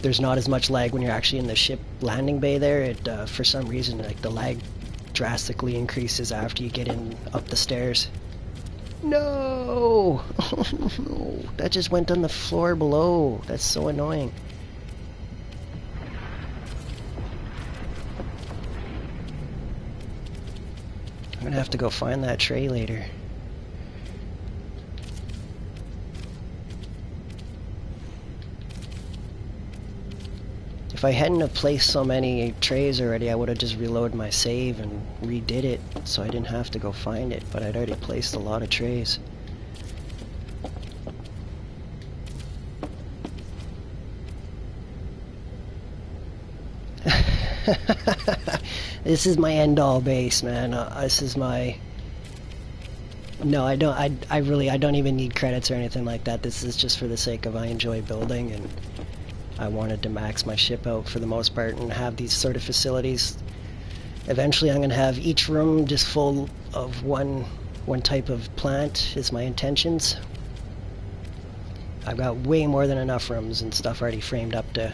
there's not as much lag when you're actually in the ship landing bay there. It for some reason, like, the lag drastically increases after you get in up the stairs. No! No, that just went on the floor below. That's so annoying. I'm gonna have to go find that tray later. If I hadn't have placed so many trays already, I would have just reloaded my save and redid it, so I didn't have to go find it, but I'd already placed a lot of trays. This is my end-all base, man. This is my... No, I don't. I really don't even need credits or anything like that. This is just for the sake of I enjoy building, and I wanted to max my ship out for the most part and have these sort of facilities. Eventually, I'm going to have each room just full of one type of plant. Is my intentions. I've got way more than enough rooms and stuff already framed up to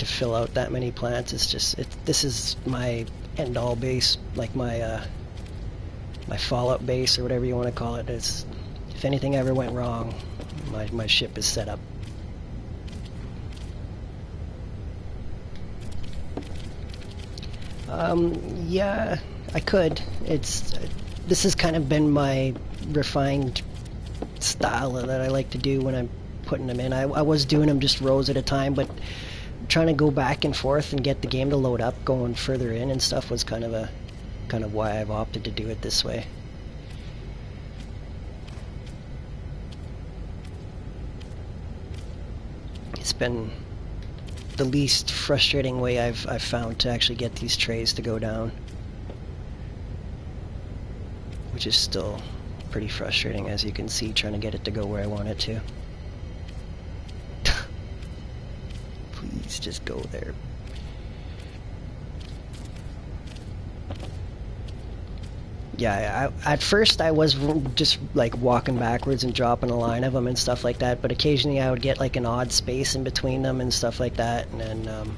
fill out that many plants. It's just this is my end-all base, like my my Fallout base or whatever you want to call it. It's, if anything ever went wrong, my ship is set up. Yeah, I could. This has kind of been my refined style that I like to do when I'm putting them in. I was doing them just rows at a time, but trying to go back and forth and get the game to load up going further in and stuff was kind of why I've opted to do it this way. It's been the least frustrating way I've found to actually get these trays to go down, which is still pretty frustrating, as you can see, trying to get it to go where I want it to. Please just go there. Yeah, at first I was just like walking backwards and dropping a line of them and stuff like that, but occasionally I would get like an odd space in between them and stuff like that, and then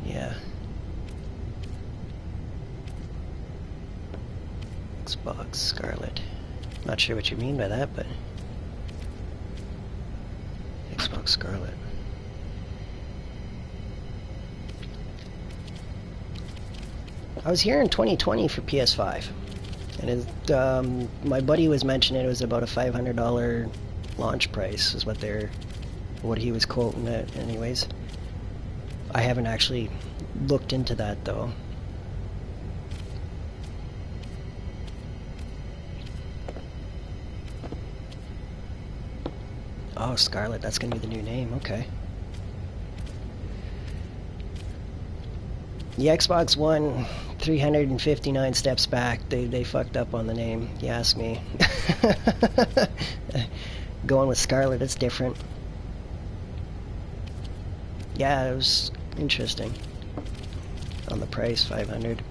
yeah. Xbox Scarlet. Not sure what you mean by that, but Xbox Scarlet. I was here in 2020 for PS5, and my buddy was mentioning it was about a $500 launch price, is what he was quoting it. Anyways, I haven't actually looked into that though. Oh, Scarlet, that's gonna be the new name. Okay. The Xbox One, 359 steps back. They fucked up on the name, you ask me. Going with Scarlet, it's different. Yeah, it was interesting. On the price, 500.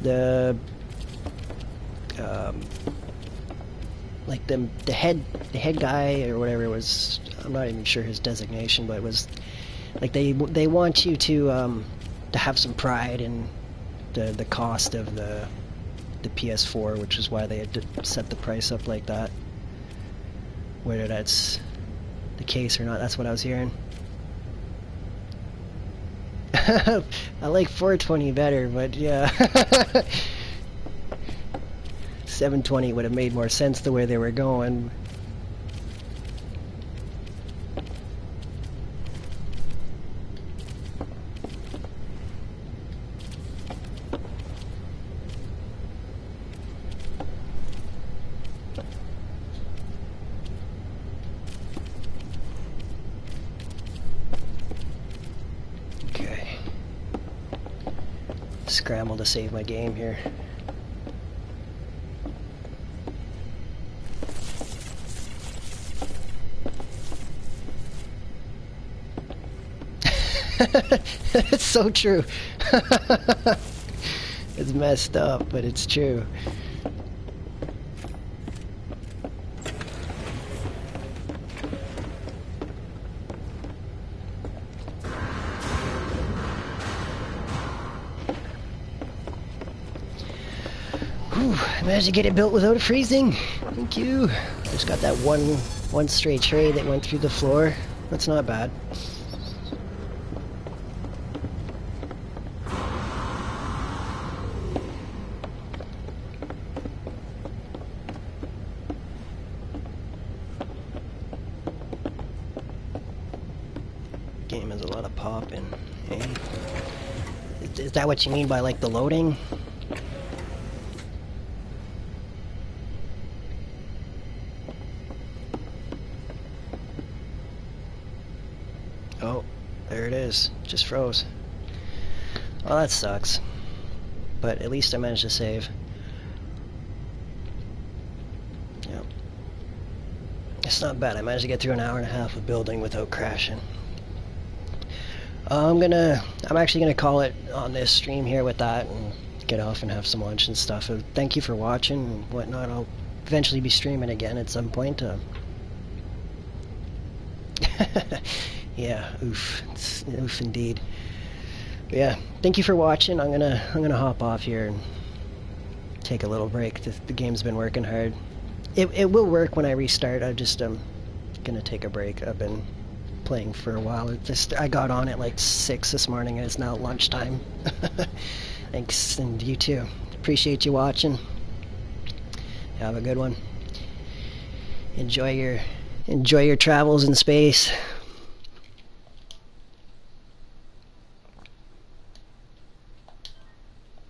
The like the head guy or whatever it was, I'm not even sure his designation, but it was like they want you to have some pride in the cost of the PS4, which is why they had to set the price up like that. Whether that's the case or not, that's what I was hearing. I like 420 better, but yeah. 720 would have made more sense the way they were going. Okay. Scramble to save my game here. It's so true. It's messed up, but it's true. Whew, I managed to get it built without it freezing. Thank you. Just got that one straight tray that went through the floor. That's not bad. Game has a lot of popping. Hey. Is that what you mean by like the loading? Oh, there it is. Just froze. Well, that sucks. But at least I managed to save. Yep. It's not bad. I managed to get through an hour and a half of building without crashing. I'm actually gonna call it on this stream here with that and get off and have some lunch and stuff. Thank you for watching and whatnot. I'll eventually be streaming again at some point. Yeah, oof. It's oof indeed. But yeah, thank you for watching. I'm gonna hop off here and take a little break. The game's been working hard. It will work when I restart. I just gonna take a break. I've been playing for a while. I got on at like 6 this morning and it's now lunchtime. Thanks, and you too. Appreciate you watching. Have a good one. Enjoy your travels in space.